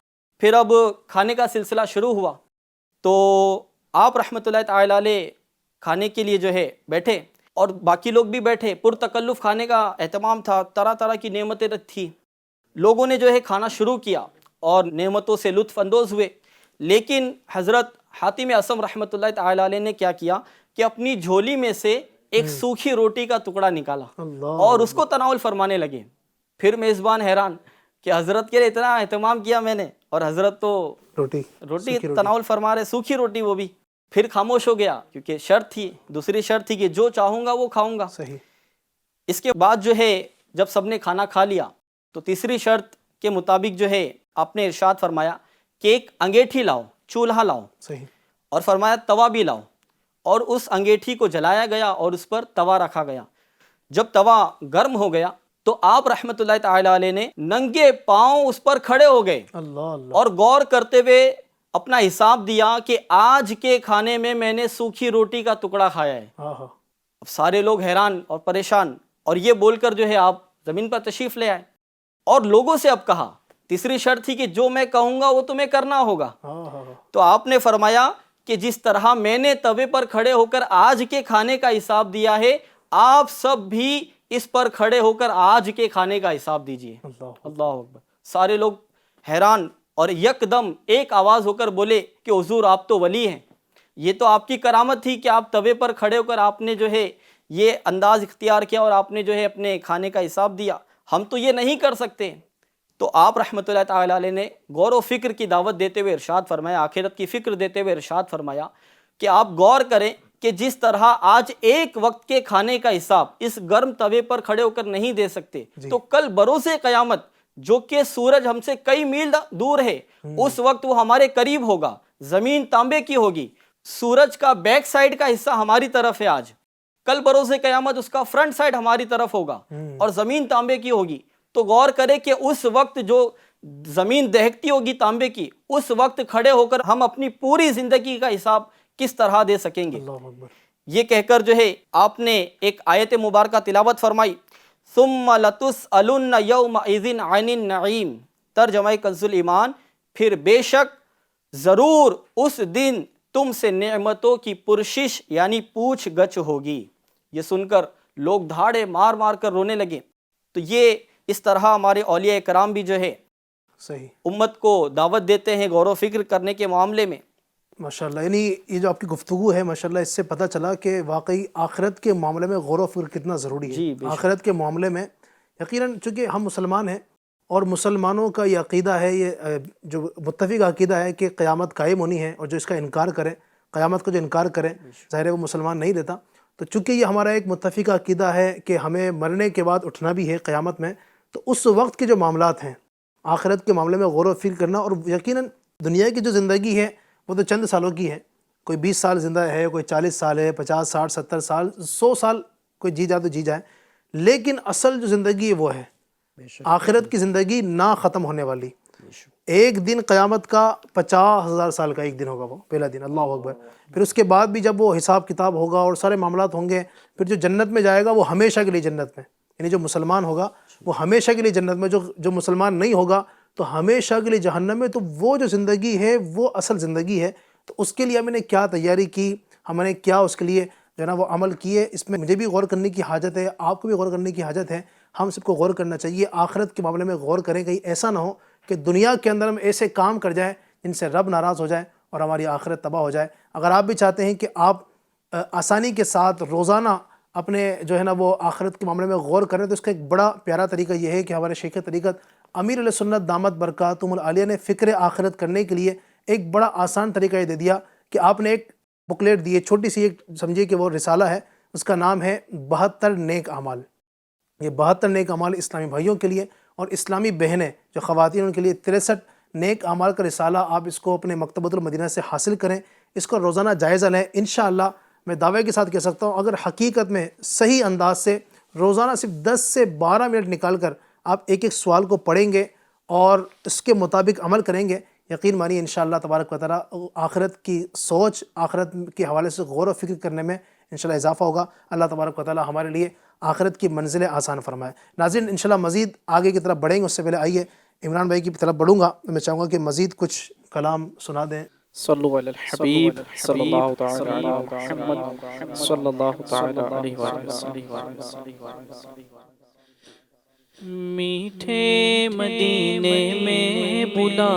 پھر اب کھانے کا سلسلہ شروع ہوا تو آپ رحمۃ اللہ تعالیٰ علیہ کھانے کے لیے جو ہے بیٹھے اور باقی لوگ بھی بیٹھے. پرتکلف کھانے کا اہتمام تھا، طرح طرح کی نعمتیں تھیں. لوگوں نے جو ہے کھانا شروع کیا اور نعمتوں سے لطف اندوز ہوئے. لیکن حضرت حاتم اصم رحمۃ اللہ تعالیٰ علیہ نے کیا کیا کہ اپنی جھولی میں سے ایک سوکھی روٹی کا ٹکڑا نکالا اور اس کو تناول فرمانے لگے. پھر میزبان حیران کہ حضرت کے لیے اتنا اہتمام کیا میں نے اور حضرت تو روٹی تناول فرما رہے، سوکھی روٹی وہ بھی. پھر خاموش ہو گیا کیونکہ شرط تھی، دوسری شرط تھی کہ جو چاہوں گا وہ کھاؤں گا. اس کے بعد جو ہے جب سب نے کھانا کھا لیا تو تیسری شرط کے مطابق جو ہے آپ نے ارشاد فرمایا کہ ایک انگیٹھی لاؤ، چولہا لاؤ، اور فرمایا توا بھی لاؤ. اور اس انگیٹھی کو جلایا گیا اور اس پر توا رکھا گیا. جب توا گرم ہو گیا تو آپ رحمۃ اللہ تعالیٰ علیہ نے ننگے پاؤں اس پر کھڑے ہو گئے اور غور کرتے ہوئے اپنا حساب دیا کہ آج کے کھانے میں میں نے سوکھی روٹی کا ٹکڑا کھایا ہے اب سارے لوگ حیران اور پریشان، اور یہ بول کر جو ہے آپ زمین پر تشریف لے آئے، اور لوگوں سے اب کہا، تیسری شرط تھی کہ جو میں کہوں گا وہ تمہیں کرنا ہوگا۔ تو آپ نے فرمایا کہ جس طرح میں نے توے پر کھڑے ہو کر آج کے کھانے کا حساب دیا ہے، آپ سب بھی اس پر کھڑے ہو کر آج کے کھانے کا حساب دیجئے۔ اللہ اکبر۔ سارے لوگ حیران، اور یک دم ایک آواز ہو کر بولے کہ حضور آپ تو ولی ہیں، یہ تو آپ کی کرامت تھی کہ آپ توے پر کھڑے ہو کر آپ نے جو ہے یہ انداز اختیار کیا اور آپ نے جو ہے اپنے کھانے کا حساب دیا، ہم تو یہ نہیں کر سکتے۔ تو آپ رحمۃ اللہ تعالیٰ علیہ نے غور و فکر کی دعوت دیتے ہوئے ارشاد فرمایا، آخرت کی فکر دیتے ہوئے ارشاد فرمایا کہ آپ غور کریں کہ جس طرح آج ایک وقت کے کھانے کا حساب اس گرم توے پر کھڑے ہو کر نہیں دے سکتے، تو کل بروز قیامت جو کہ سورج ہم سے کئی میل دور ہے، اس وقت وہ ہمارے قریب ہوگا، زمین تانبے کی ہوگی، سورج کا بیک سائڈ کا حصہ ہماری طرف ہے آج، کل بروز قیامت اس کا فرنٹ سائڈ ہماری طرف ہوگا اور زمین تانبے کی ہوگی۔ تو غور کرے کہ اس وقت جو زمین دہکتی ہوگی تانبے کی، اس وقت کھڑے ہو کر ہم اپنی پوری زندگی کا حساب کس طرح دے سکیں گے۔ یہ کہہ کر جو ہے آپ نے ایک آیت مبارکہ تلاوت فرمائی، ثم لتسألن یومئذ عن النعیم، ترجمہ کنز ایمان، پھر بے شک ضرور اس دن تم سے نعمتوں کی پرشش یعنی پوچھ گچھ ہوگی۔ یہ سن کر لوگ دھاڑے مار مار کر رونے لگے۔ تو یہ اس طرح ہمارے اولیاء کرام بھی جو ہے صحیح امت کو دعوت دیتے ہیں غور و فکر کرنے کے معاملے میں۔ ماشاءاللہ، یعنی یہ جو آپ کی گفتگو ہے ماشاءاللہ، اس سے پتہ چلا کہ واقعی آخرت کے معاملے میں غور و فکر کتنا ضروری ہے۔ جی، بے شک۔ آخرت کے معاملے میں یقیناً چونکہ ہم مسلمان ہیں اور مسلمانوں کا یہ عقیدہ ہے، یہ جو متفق عقیدہ ہے کہ قیامت قائم ہونی ہے، اور جو اس کا انکار کرے، قیامت کو جو انکار کرے، ظاہر ہے وہ مسلمان نہیں رہتا۔ تو چونکہ یہ ہمارا ایک متفق عقیدہ ہے کہ ہمیں مرنے کے بعد اٹھنا بھی ہے قیامت میں، تو اس وقت کے جو معاملات ہیں آخرت کے معاملے میں غور و فکر کرنا، اور یقیناً دنیا کی جو زندگی ہے وہ تو چند سالوں کی ہے، کوئی 20 سال زندہ ہے، کوئی 40 سال ہے، 50 60 70 سال 100 سال کوئی جی جائے تو جی جائے، لیکن اصل جو زندگی ہے وہ ہے آخرت کی زندگی، نہ ختم ہونے والی۔ ایک دن قیامت کا 50,000 سال کا ایک دن ہوگا، وہ پہلا دن، اللہ اکبر۔ پھر اس کے بعد بھی جب وہ حساب کتاب ہوگا اور سارے معاملات ہوں گے، پھر جو جنت میں جائے گا وہ ہمیشہ کے لیے جنت میں، یعنی جو مسلمان ہوگا وہ ہمیشہ کے لیے جنت میں، جو مسلمان نہیں ہوگا تو ہمیشہ کے لیے جہنم میں۔ تو وہ جو زندگی ہے وہ اصل زندگی ہے۔ تو اس کے لیے ہم نے کیا تیاری کی، ہم نے کیا اس کے لیے جو ہے نا وہ عمل کیے، اس میں مجھے بھی غور کرنے کی حاجت ہے، آپ کو بھی غور کرنے کی حاجت ہے، ہم سب کو غور کرنا چاہیے۔ آخرت کے معاملے میں غور کریں، کہیں ایسا نہ ہو کہ دنیا کے اندر ہم ایسے کام کر جائیں جن سے رب ناراض ہو جائے اور ہماری آخرت تباہ ہو جائے۔ اگر آپ بھی چاہتے ہیں کہ آپ آسانی کے ساتھ روزانہ اپنے جو ہے نا وہ آخرت کے معاملے میں غور کریں، تو اس کا ایک بڑا پیارا طریقہ یہ ہے کہ ہمارے شیخ طریقت امیر علیہ سنت دامت برکاتہم العالیہ نے فکر آخرت کرنے کے لیے ایک بڑا آسان طریقہ یہ دے دیا کہ آپ نے ایک بکلیٹ دی ہے، چھوٹی سی، ایک سمجھیے کہ وہ رسالہ ہے، اس کا نام ہے 72 نیک اعمال۔ یہ 72 نیک اعمال اسلامی بھائیوں کے لیے اور اسلامی بہنیں جو خواتین، ان کے لیے 63 نیک اعمال کا رسالہ، آپ اس کو اپنے مکتبۃ المدینہ سے حاصل کریں، اس کو روزانہ جائزہ لیں۔ انشاءاللہ میں دعوے کے ساتھ کہہ سکتا ہوں، اگر حقیقت میں صحیح انداز سے روزانہ صرف 10 سے 12 منٹ نکال کر آپ ایک ایک سوال کو پڑھیں گے اور اس کے مطابق عمل کریں گے، یقین مانیے انشاءاللہ تبارک و تعالیٰ آخرت کی سوچ، آخرت کے حوالے سے غور و فکر کرنے میں انشاءاللہ اضافہ ہوگا۔ اللہ تبارک و تعالیٰ ہمارے لیے آخرت کی منزلیں آسان فرمائے۔ ناظرین، انشاءاللہ مزید آگے کی طرف بڑھیں گے، اس سے پہلے آئیے عمران بھائی کی طرف بڑھوں گا، میں چاہوں گا کہ مزید کچھ کلام سنا دیں۔ صلو علی الحبیب صلی اللہ تعالی علی محمد صلی اللہ تعالی علیہ وسلم۔ میٹھے مدینے میں بلا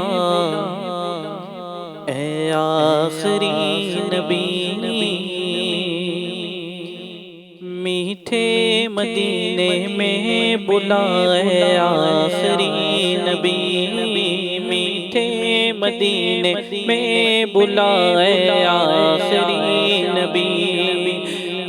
اے آخری نبی، میٹھے مدینے میں بلا اے آخری نبی، میٹھے مدینے میں بلا اے آخری نبی،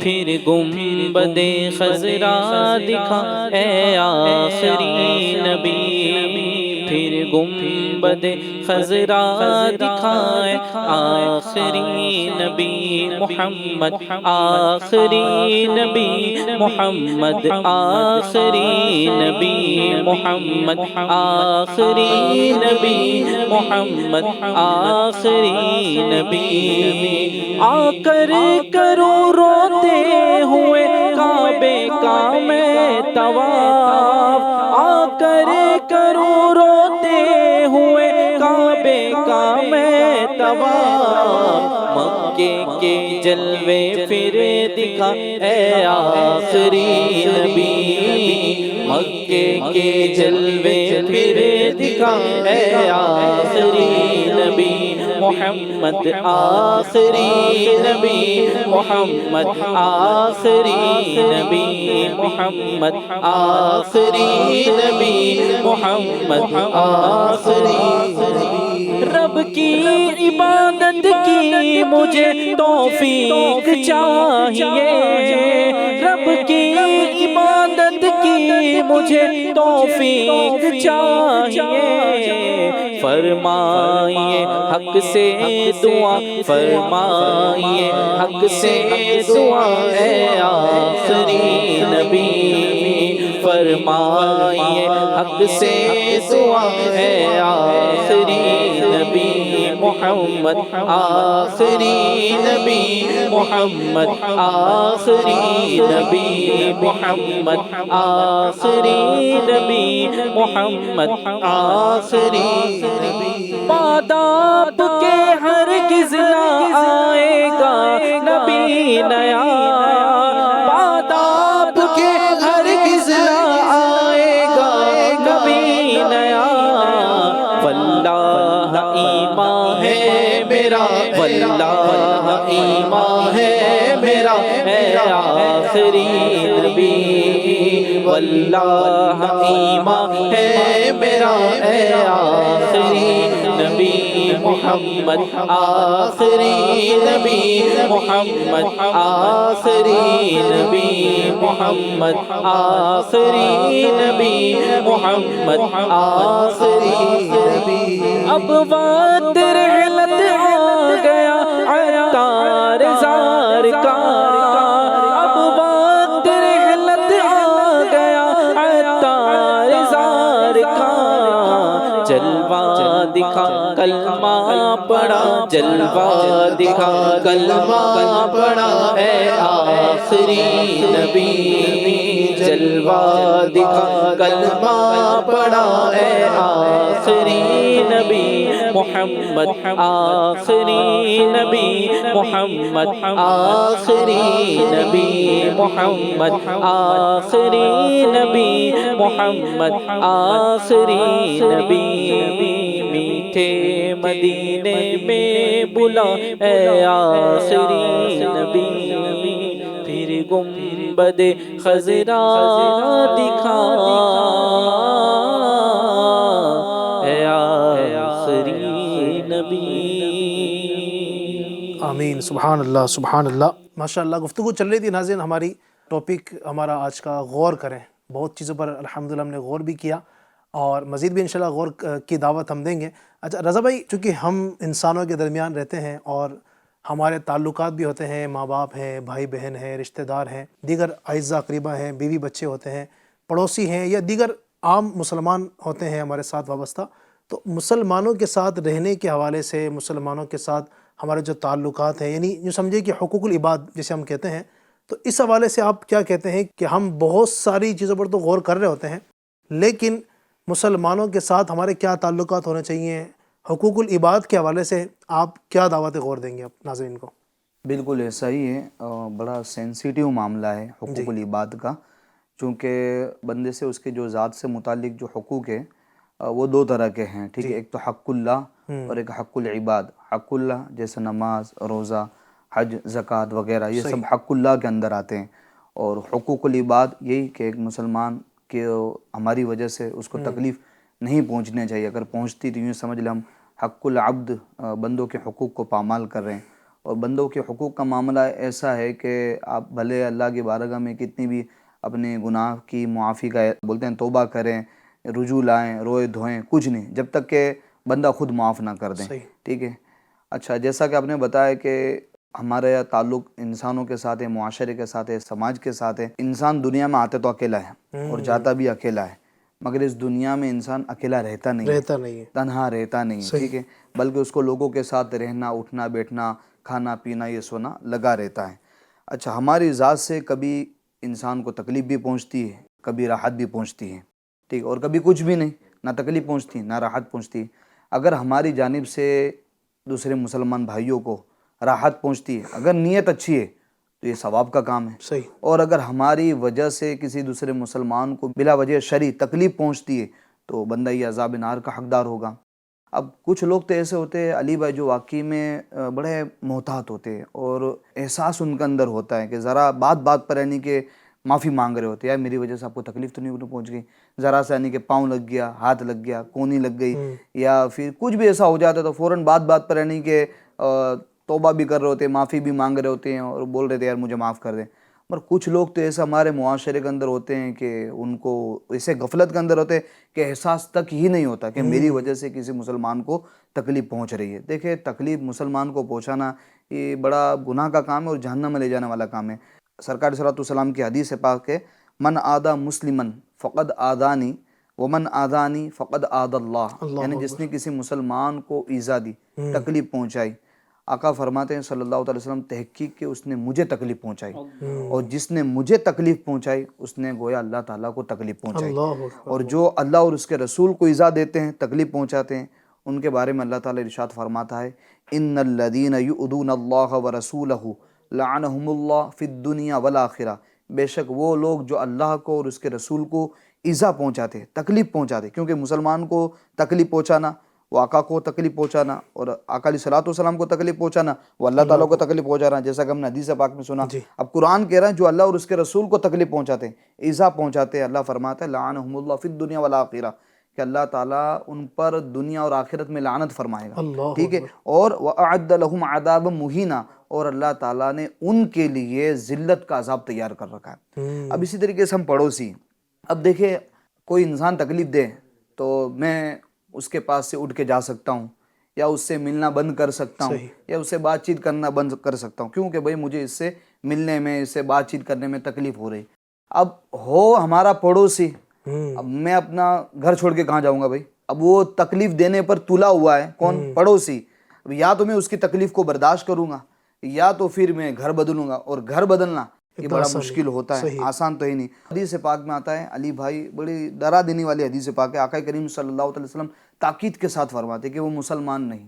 پھر گنبد خضرا دکھا اے آخری نبی، پھر گنبد خضرا دکھائے آخری نبی محمد، آخری نبی محمد، آخری نبی محمد، آخری نبی محمد، آخری نبی، آ کر کرو روتے ہوئے کروں روتے ہوئے کعبے کا میں طواف، مکے کے جلوے پھر دکھا اے آخری نبی، مکے کے جلوے پھر دکھا اے آخری نبی، محمد آخری نبی، محمد آخری نبی، محمد آخری نبی، محمد آخری نبی۔ رب کی عبادت کی مجھے توفیق چاہیے، رب کی عبادت کی مجھے توفیق چاہیے، فرمائیے حق سے دعا، فرمائیے حق سے دعا اے آخری نبی، فرمائیے حق سے دعا اے آخری نبی، محمد آخری نبی، محمد آخری نبی، محمد آخری نبی، محمد آخری نبی۔ پاداب کے ہرگز نہ آئے گا نبی نیا، پاداب کے ہرگز نہ آئے گا نبی نیا، واللہ ایمان ہے میرا، واللہ ایمان ہے میرا اے آخری نبی، واللہ ایمان ہے میرا اے آخری نبی، محمد آخری نبی، محمد آخری نبی، محمد آخری نبی، محمد آخری نبی۔ اب وقت رحلت آ گیا عطار زار کا، اب وقت رحلت آ گیا عطار زار کا، جلوہ دکھا کلمہ پڑھا، جلوہ دکھا کلمہ پڑھا اے آخری نبی، جلوہ دکھا کلمہ پڑھا اے آخری نبی، محمد آخری نبی، محمد آخری نبی، محمد آخری نبی، محمد آخری نبی، میٹھے مدینے میں بلا اے آخری نبی، پھر گنبد خضرا دکھا اے آخری نبی۔ آمین، سبحان اللہ سبحان اللہ۔ ماشاء اللہ گفتگو چل رہی تھی ناظرین، ہماری ٹاپک ہمارا آج کا غور کریں، بہت چیزوں پر الحمدللہ ہم نے غور بھی کیا اور مزید بھی انشاءاللہ غور کی دعوت ہم دیں گے۔ اچھا رضا بھائی، چونکہ ہم انسانوں کے درمیان رہتے ہیں اور ہمارے تعلقات بھی ہوتے ہیں، ماں باپ ہیں، بھائی بہن ہیں، رشتہ دار ہیں، دیگر اعزہ اقربا ہیں، بیوی بچے ہوتے ہیں، پڑوسی ہیں یا دیگر عام مسلمان ہوتے ہیں ہمارے ساتھ وابستہ، تو مسلمانوں کے ساتھ رہنے کے حوالے سے، مسلمانوں کے ساتھ ہمارے جو تعلقات ہیں، یعنی جو سمجھے کہ حقوق العباد جسے ہم کہتے ہیں، تو اس حوالے سے آپ کیا کہتے ہیں کہ ہم بہت ساری چیزوں پر تو غور کر رہے ہوتے ہیں، لیکن مسلمانوں کے ساتھ ہمارے کیا تعلقات ہونے چاہیے، حقوق العباد کے حوالے سے آپ کیا دعوت غور دیں گے آپ ناظرین کو؟ بالکل ایسا ہی ہے، بڑا سینسیٹیو معاملہ ہے حقوق العباد کا، چونکہ بندے سے اس کے جو ذات سے متعلق جو حقوق ہے وہ دو طرح کے ہیں، ٹھیک ہے، ایک تو حق اللہ اور ایک حق العباد۔ حق اللہ جیسے نماز، روزہ، حج، زکوٰۃ وغیرہ، یہ سب حق اللہ کے اندر آتے ہیں، اور حقوق العباد یہی کہ ایک مسلمان کہ ہماری وجہ سے اس کو تکلیف نہیں پہنچنے چاہیے، اگر پہنچتی تو یوں سمجھ لیں ہم حق العبد، بندوں کے حقوق کو پامال کر رہے ہیں۔ اور بندوں کے حقوق کا معاملہ ایسا ہے کہ آپ بھلے اللہ کی بارگاہ میں کتنی بھی اپنے گناہ کی معافی کا بولتے ہیں توبہ کریں، رجوع لائیں، روئے دھوئیں، کچھ نہیں جب تک کہ بندہ خود معاف نہ کر دیں، ٹھیک ہے۔ اچھا، جیسا کہ آپ نے بتایا کہ ہمارا تعلق انسانوں کے ساتھ ہے، معاشرے کے ساتھ ہے، سماج کے ساتھ ہے۔ انسان دنیا میں آتے تو اکیلا ہے اور جاتا بھی اکیلا ہے، مگر اس دنیا میں انسان اکیلا رہتا نہیں ہے، تنہا رہتا نہیں ہے، ٹھیک ہے، بلکہ اس کو لوگوں کے ساتھ رہنا، اٹھنا بیٹھنا، کھانا پینا، یہ سونا لگا رہتا ہے۔ اچھا، ہماری ذات سے کبھی انسان کو تکلیف بھی پہنچتی ہے، کبھی راحت بھی پہنچتی ہے، ٹھیک، اور کبھی کچھ بھی نہیں، نہ تکلیف پہنچتی نہ راحت پہنچتی. اگر ہماری جانب سے دوسرے مسلمان بھائیوں کو راحت پہنچتی ہے، اگر نیت اچھی ہے تو یہ ثواب کا کام ہے. صحیح. اور اگر ہماری وجہ سے کسی دوسرے مسلمان کو بلا وجہ شرعی تکلیف پہنچتی ہے تو بندہ یہ عذاب نار کا حقدار ہوگا. اب کچھ لوگ تو ایسے ہوتے ہیں علی بھائی جو واقعی میں بڑے محتاط ہوتے ہیں اور احساس ان کے اندر ہوتا ہے کہ ذرا بات بات پر یعنی کہ معافی مانگ رہے ہوتے ہیں، یار میری وجہ سے آپ کو تکلیف تو نہیں پہنچ گئی، ذرا سا یعنی کہ پاؤں لگ گیا، ہاتھ لگ گیا، کونی لگ گئی، یا پھر کچھ بھی ایسا ہو جاتا ہے تو فوراً بات بات پر یعنی کہ توبہ بھی کر رہے ہوتے ہیں، معافی بھی مانگ رہے ہوتے ہیں اور بول رہے تھے یار مجھے معاف کر دیں. مگر کچھ لوگ تو ایسا ہمارے معاشرے کے اندر ہوتے ہیں کہ ان کو ایسے غفلت کے اندر ہوتے ہیں کہ احساس تک ہی نہیں ہوتا کہ میری وجہ سے کسی مسلمان کو تکلیف پہنچ رہی ہے. دیکھیں تکلیف مسلمان کو پہنچانا یہ بڑا گناہ کا کام ہے اور جہنم میں لے جانے والا کام ہے. سرکار صلی اللہ علیہ وسلم کی حدیث پاک ہے من آدھا مسلمن فقد آدانی ومن آدانی فقد آد اللہ، یعنی جس نے کسی مسلمان کو ایذا دی، تکلیف پہنچائی، آقا فرماتے ہیں صلی اللہ علیہ وسلم تحقیق کہ اس نے مجھے تکلیف پہنچائی، اور جس نے مجھے تکلیف پہنچائی اس نے گویا اللہ تعالیٰ کو تکلیف پہنچائی. اور جو اللہ اور اس کے رسول کو ایذا دیتے ہیں، تکلیف پہنچاتے ہیں، ان کے بارے میں اللہ تعالیٰ ارشاد فرماتا ہے ان الذین یؤذون اللہ ورسولہ لعنہم اللہ فی الدنیا والآخرہ، بے شک وہ لوگ جو اللہ کو اور اس کے رسول کو ایذا پہنچاتے، تکلیف پہنچاتے، کیونکہ مسلمان کو تکلیف پہنچانا، وہ آقا کو تکلیف پہنچانا اور آقا علیہ الصلوۃ والسلام کو تکلیف پہنچانا، وہ اللہ تعالیٰ کو تکلیف پہنچانا، جیسا کہ ہم نے حدیث پاک میں سنا. اب قرآن کہہ رہا ہے جو اللہ اور اس کے رسول کو تکلیف پہنچاتے ہیں، ایذا پہنچاتے ہیں، اللہ فرماتا ہے لعنہم اللہ فی الدنیا والآخرہ، کہ اللہ تعالیٰ ان پر دنیا اور آخرت میں لعنت فرمائے گا. ٹھیک ہے. اور وَأَعَدَّ لَهُمْ عَذَابًا مُهِينًا، اور اللہ تعالیٰ نے ان کے لیے ذلت کا عذاب تیار کر رکھا ہے. اب اسی طریقے سے ہم پڑوسی، اب دیکھیں کوئی انسان تکلیف دے تو میں اس کے پاس سے اٹھ کے جا سکتا ہوں، یا اس سے ملنا بند کر سکتا ہوں، یا اس سے بات چیت کرنا بند کر سکتا ہوں، کیونکہ بھائی مجھے اس سے ملنے میں، اس سے بات چیت کرنے میں تکلیف ہو رہی. اب ہو ہمارا پڑوسی، اب میں اپنا گھر چھوڑ کے کہاں جاؤں گا بھائی؟ اب وہ تکلیف دینے پر تلا ہوا ہے، کون؟ پڑوسی. اب یا تو میں اس کی تکلیف کو برداشت کروں گا یا تو پھر میں گھر بدلوں گا، اور گھر بدلنا یہ بڑا مشکل ہوتا ہے، آسان تو ہی نہیں. حدیث پاک میں آتا ہے علی بھائی بڑی ڈرا دینے والی حدیث پاک ہے، آقا کریم صلی اللہ علیہ وسلم تاکید کے ساتھ فرماتے کہ وہ مسلمان نہیں،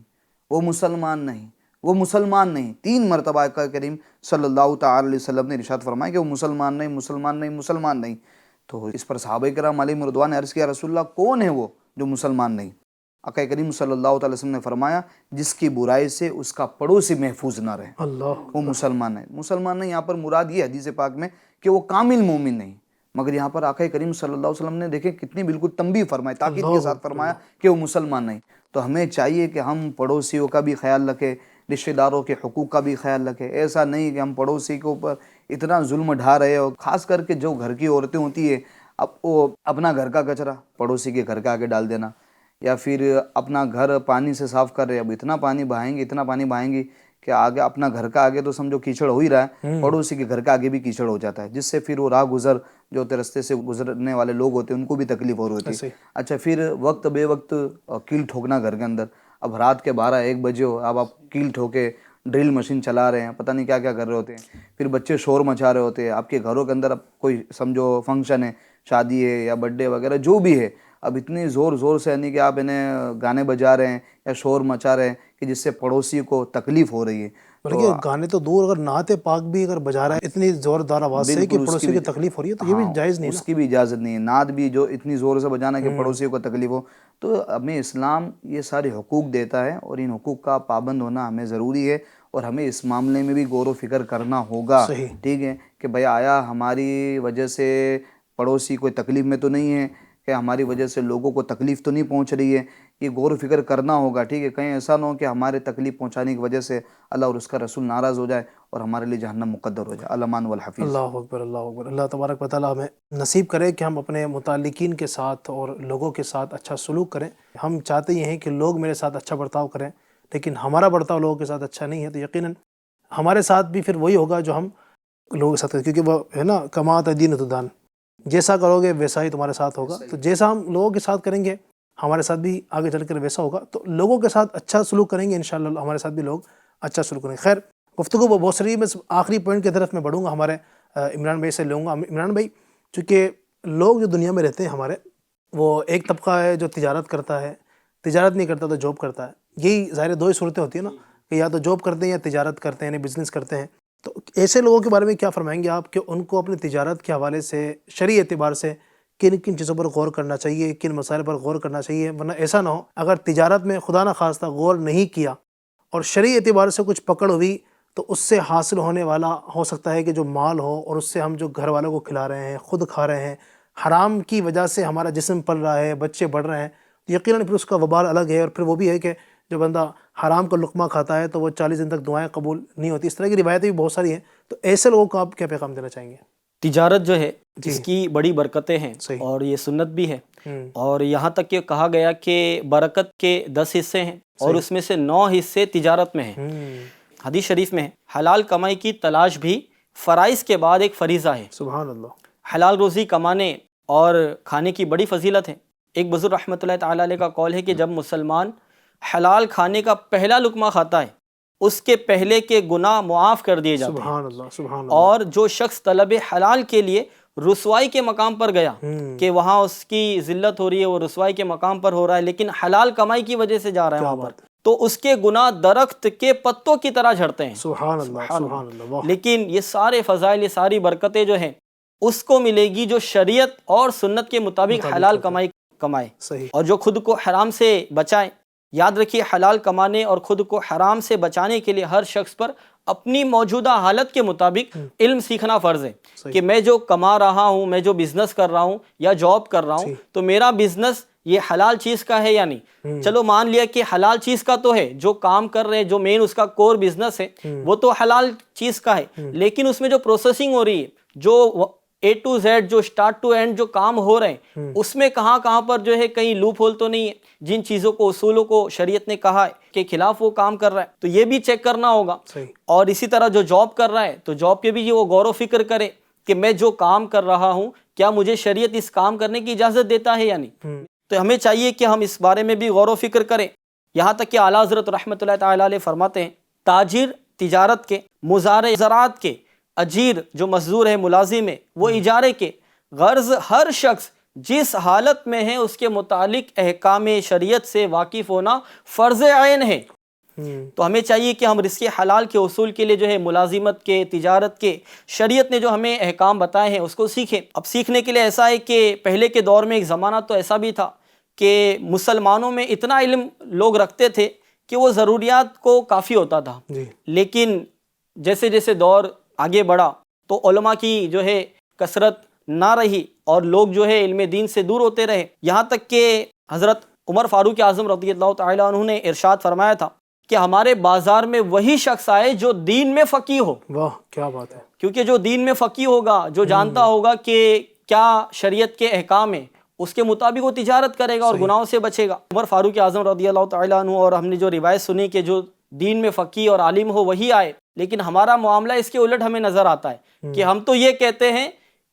وہ مسلمان نہیں، وہ مسلمان نہیں. 3 مرتبہ آقا کریم صلی اللہ تعالی علیہ وسلم نے ارشاد فرمایا کہ وہ مسلمان نہیں، مسلمان نہیں، مسلمان نہیں. تو اس پر صحابہ کرام علیہم رضوان نے عرض کیا رسول اللہ کون ہے وہ جو مسلمان نہیں؟ آقا کریم صلی اللہ تعالی وسلم نے فرمایا جس کی برائی سے اس کا پڑوسی محفوظ نہ رہے، وہ مسلمان ہے. مسلمان نہیں یہاں پر مراد یہ حدیث پاک میں کہ وہ کامل مومن نہیں، مگر یہاں پر آقا کریم صلی اللہ علیہ وسلم نے دیکھیں کتنی بالکل تنبیہ فرمائی، تاکید کے ساتھ فرمایا کہ وہ مسلمان نہیں. تو ہمیں چاہیے کہ ہم پڑوسیوں کا بھی خیال رکھیں، رشتہ داروں کے حقوق کا بھی خیال رکھیں. ایسا نہیں کہ ہم پڑوسی کے اوپر اتنا ظلم ڈھا رہے ہو، خاص کر کے جو گھر کی عورتیں ہوتی ہیں، اب وہ اپنا گھر کا کچرا پڑوسی کے گھر کے آگے ڈال دینا، یا پھر اپنا گھر پانی سے صاف کر رہے، اب اتنا پانی بہائیں گی، اتنا پانی بہائیں گی کہ آگے اپنا گھر کا آگے تو سمجھو کیچڑ ہو ہی رہا ہے، پڑوسی کے گھر کے آگے بھی کیچڑ ہو جاتا ہے، جس سے پھر وہ راہ گزر جو ہوتے رستے سے گزرنے والے لوگ ہوتے ہیں ان کو بھی تکلیف ہو رہی ہوتی ہے. اچھا پھر وقت بے وقت کیل ٹھوکنا گھر کے اندر، اب رات کے 12-1 بجے ہو، اب آپ کیل ٹھوکے ڈرل مشین چلا رہے ہیں، پتہ نہیں کیا کیا کر رہے ہوتے ہیں، پھر بچے شور مچا رہے ہوتے ہیں آپ کے گھروں کے اندر. اب کوئی سمجھو فنکشن ہے، شادی ہے یا برتھ ڈے وغیرہ جو بھی ہے، اب اتنی زور زور سے یعنی کہ آپ انہیں گانے بجا رہے ہیں یا شور مچا رہے ہیں کہ جس سے پڑوسی کو تکلیف ہو رہی ہے. بلکہ گانے تو دور، اگر نعت پاک بھی اگر بجا رہا ہے اتنی زوردار آواز سے کہ پڑوسی کو تکلیف ہو رہی ہے تو یہ بھی جائز نہیں، اس کی بھی اجازت نہیں ہے. نعت بھی جو اتنی زور سے بجانا کہ پڑوسیوں کو تکلیف ہو. تو ہمیں اسلام یہ سارے حقوق دیتا ہے اور ان حقوق کا پابند ہونا ہمیں ضروری ہے، اور ہمیں اس معاملے میں بھی غور و فکر کرنا ہوگا. ٹھیک ہے کہ بھئی آیا ہماری وجہ سے پڑوسی کوئی تکلیف میں تو نہیں ہے، کہ ہماری وجہ سے لوگوں کو تکلیف تو نہیں پہنچ رہی ہے، یہ غور و فکر کرنا ہوگا. ٹھیک ہے، کہیں ایسا نہ ہو کہ ہمارے تکلیف پہنچانے کی وجہ سے اللہ اور اس کا رسول ناراض ہو جائے اور ہمارے لیے جہنم مقدر ہو جائے. الامان والحفیظ. اللہ اکبر، اللہ اکبر. اللہ تبارک و تعالیٰ ہمیں نصیب کرے کہ ہم اپنے متعلقین کے ساتھ اور لوگوں کے ساتھ اچھا سلوک کریں. ہم چاہتے یہ ہیں کہ لوگ میرے ساتھ اچھا برتاؤ کریں، لیکن ہمارا برتاؤ لوگوں کے ساتھ اچھا نہیں ہے تو یقیناً ہمارے ساتھ بھی پھر وہی ہوگا جو ہم لوگوں کے ساتھ کریں، کیونکہ وہ ہے نا کما تدین تدان، جیسا کرو گے ویسا ہی تمہارے ساتھ ہوگا. تو جیسا ہم لوگوں کے ساتھ کریں گے ہمارے ساتھ بھی آگے چل کر ویسا ہوگا. تو لوگوں کے ساتھ اچھا سلوک کریں گے انشاءاللہ ہمارے ساتھ بھی لوگ اچھا سلوک کریں گے. خیر گفتگو بہت ساری، میں آخری پوائنٹ کی طرف میں بڑھوں گا، ہمارے عمران بھائی سے لوں گا. عمران بھائی، چونکہ لوگ جو دنیا میں رہتے ہیں ہمارے، وہ ایک طبقہ ہے جو تجارت کرتا ہے، تجارت نہیں کرتا تو جاب کرتا ہے. یہی ظاہر 2 ہی صورتیں ہوتی ہیں نا کہ یا تو جاب کرتے ہیں یا تجارت کرتے ہیں، یعنی بزنس کرتے ہیں. تو ایسے لوگوں کے بارے میں کیا فرمائیں گے آپ کہ ان کو اپنی تجارت کے حوالے سے شرعی اعتبار سے کن کن چیزوں پر غور کرنا چاہیے، کن مسائل پر غور کرنا چاہیے؟ ورنہ ایسا نہ ہو اگر تجارت میں خدا نہ خواستہ غور نہیں کیا اور شرعی اعتبار سے کچھ پکڑ ہوئی تو اس سے حاصل ہونے والا ہو سکتا ہے کہ جو مال ہو، اور اس سے ہم جو گھر والوں کو کھلا رہے ہیں، خود کھا رہے ہیں، حرام کی وجہ سے ہمارا جسم پل رہا ہے، بچے بڑھ رہے ہیں، تو یقیناً پھر اس کا وبال الگ ہے. اور پھر وہ بھی ہے کہ جو بندہ حرام کا لقمہ کھاتا ہے تو وہ 40 دن تک دعائیں قبول نہیں ہوتی. اس طرح کی روایتیں بھی بہت ساری ہیں. تو ایسے لوگوں کو آپ کیا پیغام دینا چاہیں گے؟ تجارت جو ہے اس کی بڑی برکتیں ہیں صحیح. اور یہ سنت بھی ہے، اور یہاں تک کہ کہا گیا کہ برکت کے 10 حصے ہیں اور اس میں سے 9 حصے تجارت میں ہیں. حدیث شریف میں ہے حلال کمائی کی تلاش بھی فرائض کے بعد ایک فریضہ ہے. سبحان اللہ. حلال روزی کمانے اور کھانے کی بڑی فضیلت ہے. ایک بزرگ رحمۃ اللہ تعالی علیہ کا قول ہے کہ جب مسلمان حلال کھانے کا پہلا لقمہ کھاتا ہے اس کے پہلے کے گناہ معاف کر دیے جاتے ہیں. سبحان اللہ. سبحان اللہ. اور جو شخص طلب حلال کے لیے رسوائی کے مقام پر گیا کہ وہاں اس کی ذلت ہو رہی ہے، وہ رسوائی کے مقام پر ہو رہا ہے، لیکن حلال کمائی کی وجہ سے جا رہا ہے وہاں پر، تو اس کے گناہ درخت کے پتوں کی طرح جھڑتے ہیں. سبحان اللہ. سبحان اللہ. لیکن یہ سارے فضائل، یہ ساری برکتیں جو ہیں اس کو ملے گی جو شریعت اور سنت کے مطابق حلال کمائی کمائے صحیح. اور جو خود کو حرام سے بچائے. یاد رکھیے حلال کمانے اور خود کو حرام سے بچانے کے لیے ہر شخص پر اپنی موجودہ حالت کے مطابق علم سیکھنا فرض ہے کہ میں جو کما رہا ہوں، میں جو بزنس کر رہا ہوں یا جاب کر رہا ہوں، تو میرا بزنس یہ حلال چیز کا ہے یا نہیں. چلو مان لیا کہ حلال چیز کا تو ہے، جو کام کر رہے ہیں، جو مین اس کا کور بزنس ہے وہ تو حلال چیز کا ہے، لیکن اس میں جو پروسیسنگ ہو رہی ہے، جو A to Z، جو اسٹارٹ ٹو اینڈ جو کام ہو رہے ہیں، اس میں کہاں کہاں پر جو ہے کہیں لوپ ہول تو نہیں ہے، جن چیزوں کو، اصولوں کو شریعت نے کہا ہے کہ خلاف وہ کام کر رہا ہے، تو یہ بھی چیک کرنا ہوگا. اور اسی طرح جو جاب کر رہا ہے تو جاب کے بھی وہ غور و فکر کرے کہ میں جو کام کر رہا ہوں کیا مجھے شریعت اس کام کرنے کی اجازت دیتا ہے یا نہیں. تو ہمیں چاہیے کہ ہم اس بارے میں بھی غور و فکر کریں. یہاں تک کہ اعلیٰ حضرت رحمۃ اللہ تعالیٰ علیہ فرماتے ہیں تاجر تجارت کے، مزارع زراعت کے، اجیر جو مزدور ہے، ملازم ہے، وہ اجارے کے، غرض ہر شخص جس حالت میں ہے اس کے متعلق احکام شریعت سے واقف ہونا فرض عین ہے. تو ہمیں چاہیے کہ ہم رزق حلال کے اصول کے لیے جو ہے ملازمت کے، تجارت کے، شریعت نے جو ہمیں احکام بتائے ہیں اس کو سیکھیں. اب سیکھنے کے لیے ایسا ہے کہ پہلے کے دور میں ایک زمانہ تو ایسا بھی تھا کہ مسلمانوں میں اتنا علم لوگ رکھتے تھے کہ وہ ضروریات کو کافی ہوتا تھا. لیکن جیسے جیسے دور آگے بڑھا تو علماء کی جو ہے کثرت نہ رہی اور لوگ جو ہے علم دین سے دور ہوتے رہے. یہاں تک کہ حضرت عمر فاروق اعظم رضی اللہ تعالیٰ عنہ نے ارشاد فرمایا تھا کہ ہمارے بازار میں وہی شخص آئے جو دین میں فقیہ ہو. واہ کیا بات ہے. کیونکہ جو دین میں فقیہ ہوگا، جو جانتا ہوگا کہ کیا شریعت کے احکام ہیں، اس کے مطابق وہ تجارت کرے گا اور گناہوں سے بچے گا. عمر فاروق اعظم رضی اللہ تعالیٰ عنہ، اور ہم نے جو روایت سنی کہ جو دین میں فقیہ اور عالم ہو وہی آئے، لیکن ہمارا معاملہ اس کے الٹ ہمیں نظر آتا ہے کہ ہم تو یہ کہتے ہیں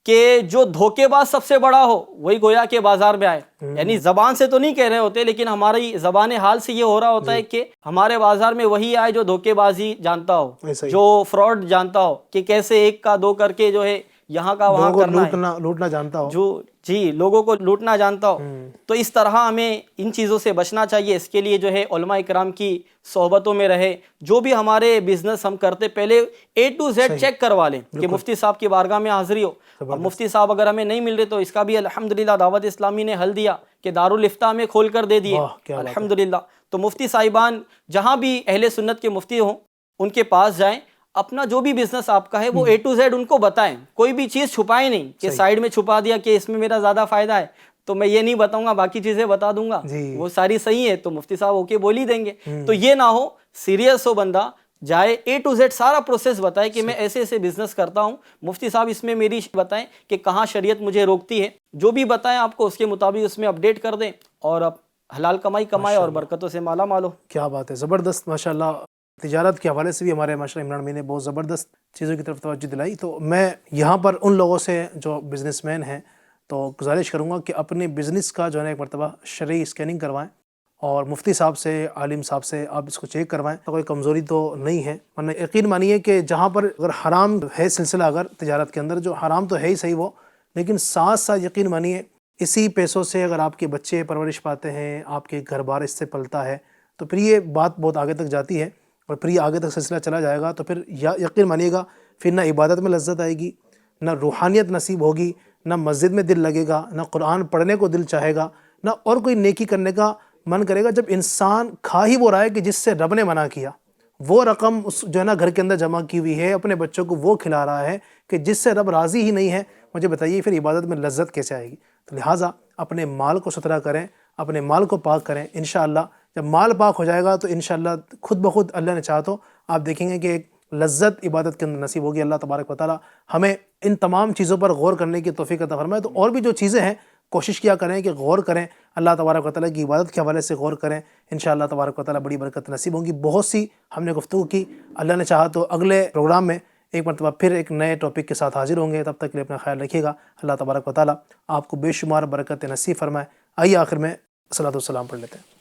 کہ جو دھوکے باز سب سے بڑا ہو وہی گویا کے بازار میں آئے. یعنی زبان سے تو نہیں کہہ رہے ہوتے، لیکن ہماری زبان حال سے یہ ہو رہا ہوتا ہے کہ ہمارے بازار میں وہی آئے جو دھوکے بازی جانتا ہو، جو فراڈ جانتا ہو کہ کیسے ایک کا دو کر کے جو ہے یہاں کا وہاں کرنا ہے، لوٹنا جانتا ہو، جو جی لوگوں کو لوٹنا جانتا ہو. تو اس طرح ہمیں ان چیزوں سے بچنا چاہیے. اس کے لیے جو ہے علماء اکرام کی صحبتوں میں رہے. جو بھی ہمارے بزنس ہم کرتے پہلے A to Z چیک کروا لیں کہ مفتی صاحب کی بارگاہ میں حاضری ہو. اب مفتی صاحب اگر ہمیں نہیں مل رہے تو اس کا بھی الحمدللہ دعوت اسلامی نے حل دیا کہ دارالافتاء میں کھول کر دے دیے الحمدللہ. تو مفتی صاحبان جہاں بھی اہل سنت کے مفتی ہوں ان کے پاس جائیں، اپنا جو بھی بزنس آپ کا ہے وہ A to Z ان کو بتائیں. کوئی بھی چیز چھپائیں نہیں کہ سائیڈ میں چھپا دیا کہ اس میں میرا زیادہ فائدہ ہے تو میں یہ نہیں بتاؤں گا، باقی چیزیں بتا دوں گا، وہ ساری صحیح ہے تو مفتی صاحب اوکے بول ہی دیں گے. تو یہ نہ ہو، سیریس ہو بندہ، جائے A to Z سارا پروسیس بتائے کہ میں ایسے ایسے بزنس کرتا ہوں، مفتی صاحب اس میں میری بتائیں کہ کہاں شریعت مجھے روکتی ہے. جو بھی بتائیں آپ کو اس کے مطابق اس میں اپڈیٹ کر دیں اور اب حلال کمائی کمائے اور برکتوں سے مالا مال ہو. کیا بات ہے، زبردست. ماشاءاللہ تجارت کے حوالے سے بھی ہمارے ماشاءاللہ عمران بھائی نے بہت زبردست چیزوں کی طرف توجہ دلائی. تو میں یہاں پر ان لوگوں سے جو بزنس مین ہیں تو گزارش کروں گا کہ اپنے بزنس کا جو ہے ایک مرتبہ شرعی اسکیننگ کروائیں اور مفتی صاحب سے، عالم صاحب سے آپ اس کو چیک کروائیں. تو کوئی کمزوری تو نہیں ہے، ورنہ یقین مانیے کہ جہاں پر اگر حرام ہے سلسلہ، اگر تجارت کے اندر جو حرام تو ہے ہی صحیح وہ، لیکن ساتھ ساتھ یقین مانیے اسی پیسوں سے اگر آپ کے بچے پرورش پاتے ہیں، آپ کے گھر بار اس سے پلتا ہے، تو پھر یہ بات بہت آگے تک جاتی ہے، اور پھر یہ آگے تک سلسلہ چلا جائے گا، تو پھر یقین مانیے گا پھر نہ عبادت میں لذت آئے گی، نہ روحانیت نصیب ہوگی، نہ مسجد میں دل لگے گا، نہ قرآن پڑھنے کو دل چاہے گا، نہ اور کوئی نیکی کرنے کا من کرے گا۔ جب انسان کھا ہی وہ رہا ہے کہ جس سے رب نے منع کیا، وہ رقم اس جو ہے نا گھر کے اندر جمع کی ہوئی ہے، اپنے بچوں کو وہ کھلا رہا ہے کہ جس سے رب راضی ہی نہیں ہے، مجھے بتائیے پھر عبادت میں لذت کیسے آئے گی؟ تو لہٰذا اپنے مال کو ستھرا کریں، اپنے مال کو پاک کریں۔ انشاءاللہ جب مال پاک ہو جائے گا تو انشاءاللہ خود بخود اللہ نے چاہا تو آپ دیکھیں گے کہ ایک لذت عبادت کے اندر نصیب ہوگی۔ اللہ تبارک و تعالی ہمیں ان تمام چیزوں پر غور کرنے کی توفیق عطا فرمائے۔ تو اور بھی جو چیزیں ہیں کوشش کیا کریں کہ غور کریں، اللہ تبارک و تعالیٰ کی عبادت کے حوالے سے غور کریں، انشاءاللہ تبارک و تعالیٰ بڑی برکت نصیب ہوں گی۔ بہت سی ہم نے گفتگو کی، اللہ نے چاہا تو اگلے پروگرام میں ایک مرتبہ پھر ایک نئے ٹاپک کے ساتھ حاضر ہوں گے۔ تب تک کے لیے اپنا خیال رکھیے گا۔ اللہ تبارک و تعالیٰ آپ کو بے شمار برکت نصیب فرمائے۔ آئیے آخر میں صلاۃ والسلام پڑھ لیتے ہیں۔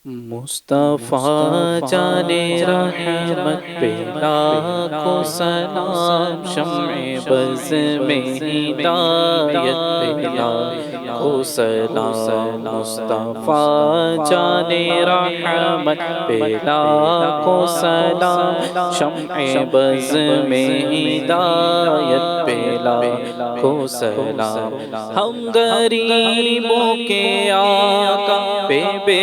مصطفیٰ جانے رحمت پہ لاکھوں سلام، شمع بز میں ہدایت پہ لاکھوں سلام، مصطفیٰ جانے رحمت پہ لاکھوں سلام، شمع بز میں ہدایت پہ لاکھوں سلام، ہم غریبوں کے آقا پہ بے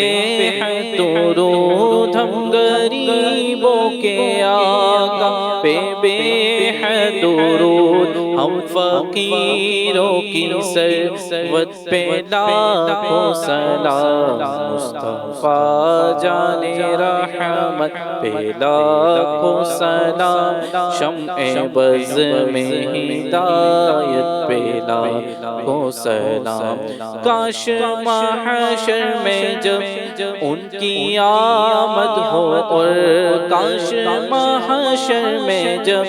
درود، ہم غریبوں کے آقا پہ بے حد درود، ہم فقیروں کی سروت پہ لاکھوں سلام، مصطفیٰ جانے رحمت پہ لاکھوں سلام، شمع بز میں ہدایت پہ لاکھوں سلام، کاش محشر میں جب ان کی آمد ہو، اور کاش محشر میں جب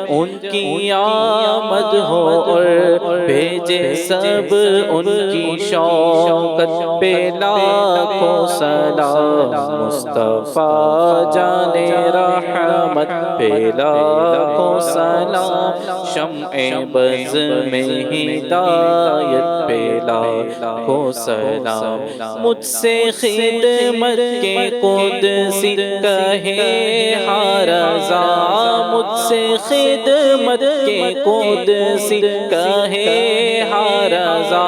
ان کی آمد ہو، اور بھیجے سب ان کی شوکت پہ لاکھوں سلام، مصطفیٰ جانے رحمت پہ لاکھوں سلام، شمع بز میں ہدایت پہ لاکھوں سلام، مجھ سے خدمت کے قدسی کہے ہر رضا، مجھ سے خدمت کے قدسی کہے ہر رضا،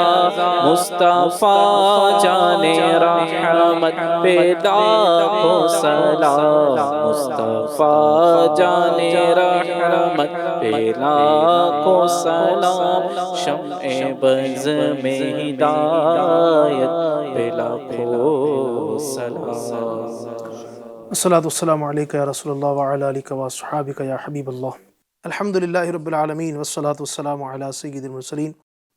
مصطفیٰ جانے رحمت پہ لاکھوں سلام، مصطفیٰ جانے رحمت پہ لاکھوں سلام، شمع بز میں ہدایت پہ لاکھوں سلام۔ الصلاۃ والسلام علیک یا رسول اللہ وعلی آلک واصحابک یا حبیب اللہ۔ الحمدللہ رب العالمین والصلاۃ والسلام علی سید المرسلین۔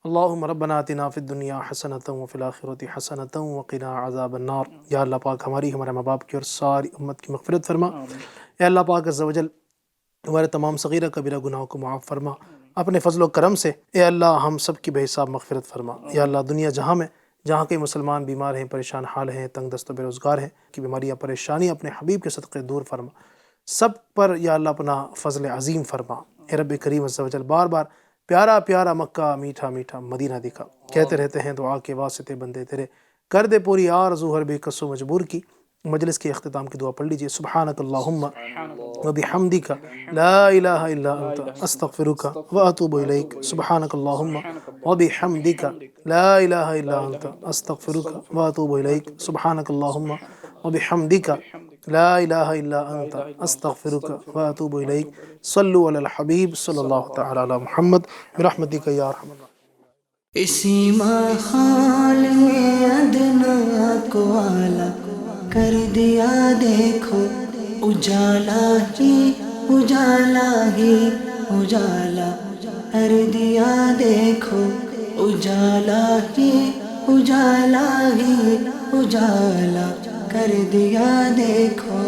اللہم ربنا آتنا فی الدنیا حسنۃ وفی الآخرۃ حسنۃ وقنا عذاب النار۔ یا اللہ پاک ہماری، ہمارے ماں باپ کی اور ساری امت کی مغفرت فرما۔ اے اللہ پاک عز و جل ہمارے تمام صغیرہ کبیرہ گناہوں کو معاف فرما۔ اپنے فضل و کرم سے اے اللہ ہم سب کی بے حساب مغفرت فرما۔ یا اللہ دنیا جہاں میں جہاں کے مسلمان بیمار ہیں، پریشان حال ہیں، تنگ دست و بے روزگار ہیں، کی بیماریاں پریشانیاں اپنے حبیب کے صدقے دور فرما۔ سب پر یا اللہ اپنا فضل عظیم فرما۔ اے رب کریم عز و جل بار بار پیارا پیارا مکہ، میٹھا میٹھا مدینہ دکھا، کہتے رہتے ہیں دعا کے واسطے بندے تیرے، کر دے پوری آرزو ہر بے کس و مجبور کی۔ مجلس کے اختتام کی دعا پڑھ لیجئے۔ سبحانک اللہم وبحمدک لا الہ الا انت استغفرک واتوب الیک۔ سبحانک اللہم وبحمدک لا الہ الا انت استغفرک واتوب الیک۔ سبحانک اللہم وبحمدک لا الہ الا انت استغفرک واتوب الیک۔ صلوا علی الحبیب صلی اللہ تعالی علی محمد برحمتک یا ارحم الراحمین۔ اسی ماحول میں ادنا کو اعلیٰ کر دیا دیکھو، اجالا ہی اجالا ہی اجالا کر دیا دیکھو، اجالا ہی اجالا ہی اجالا کر دیا دیکھو۔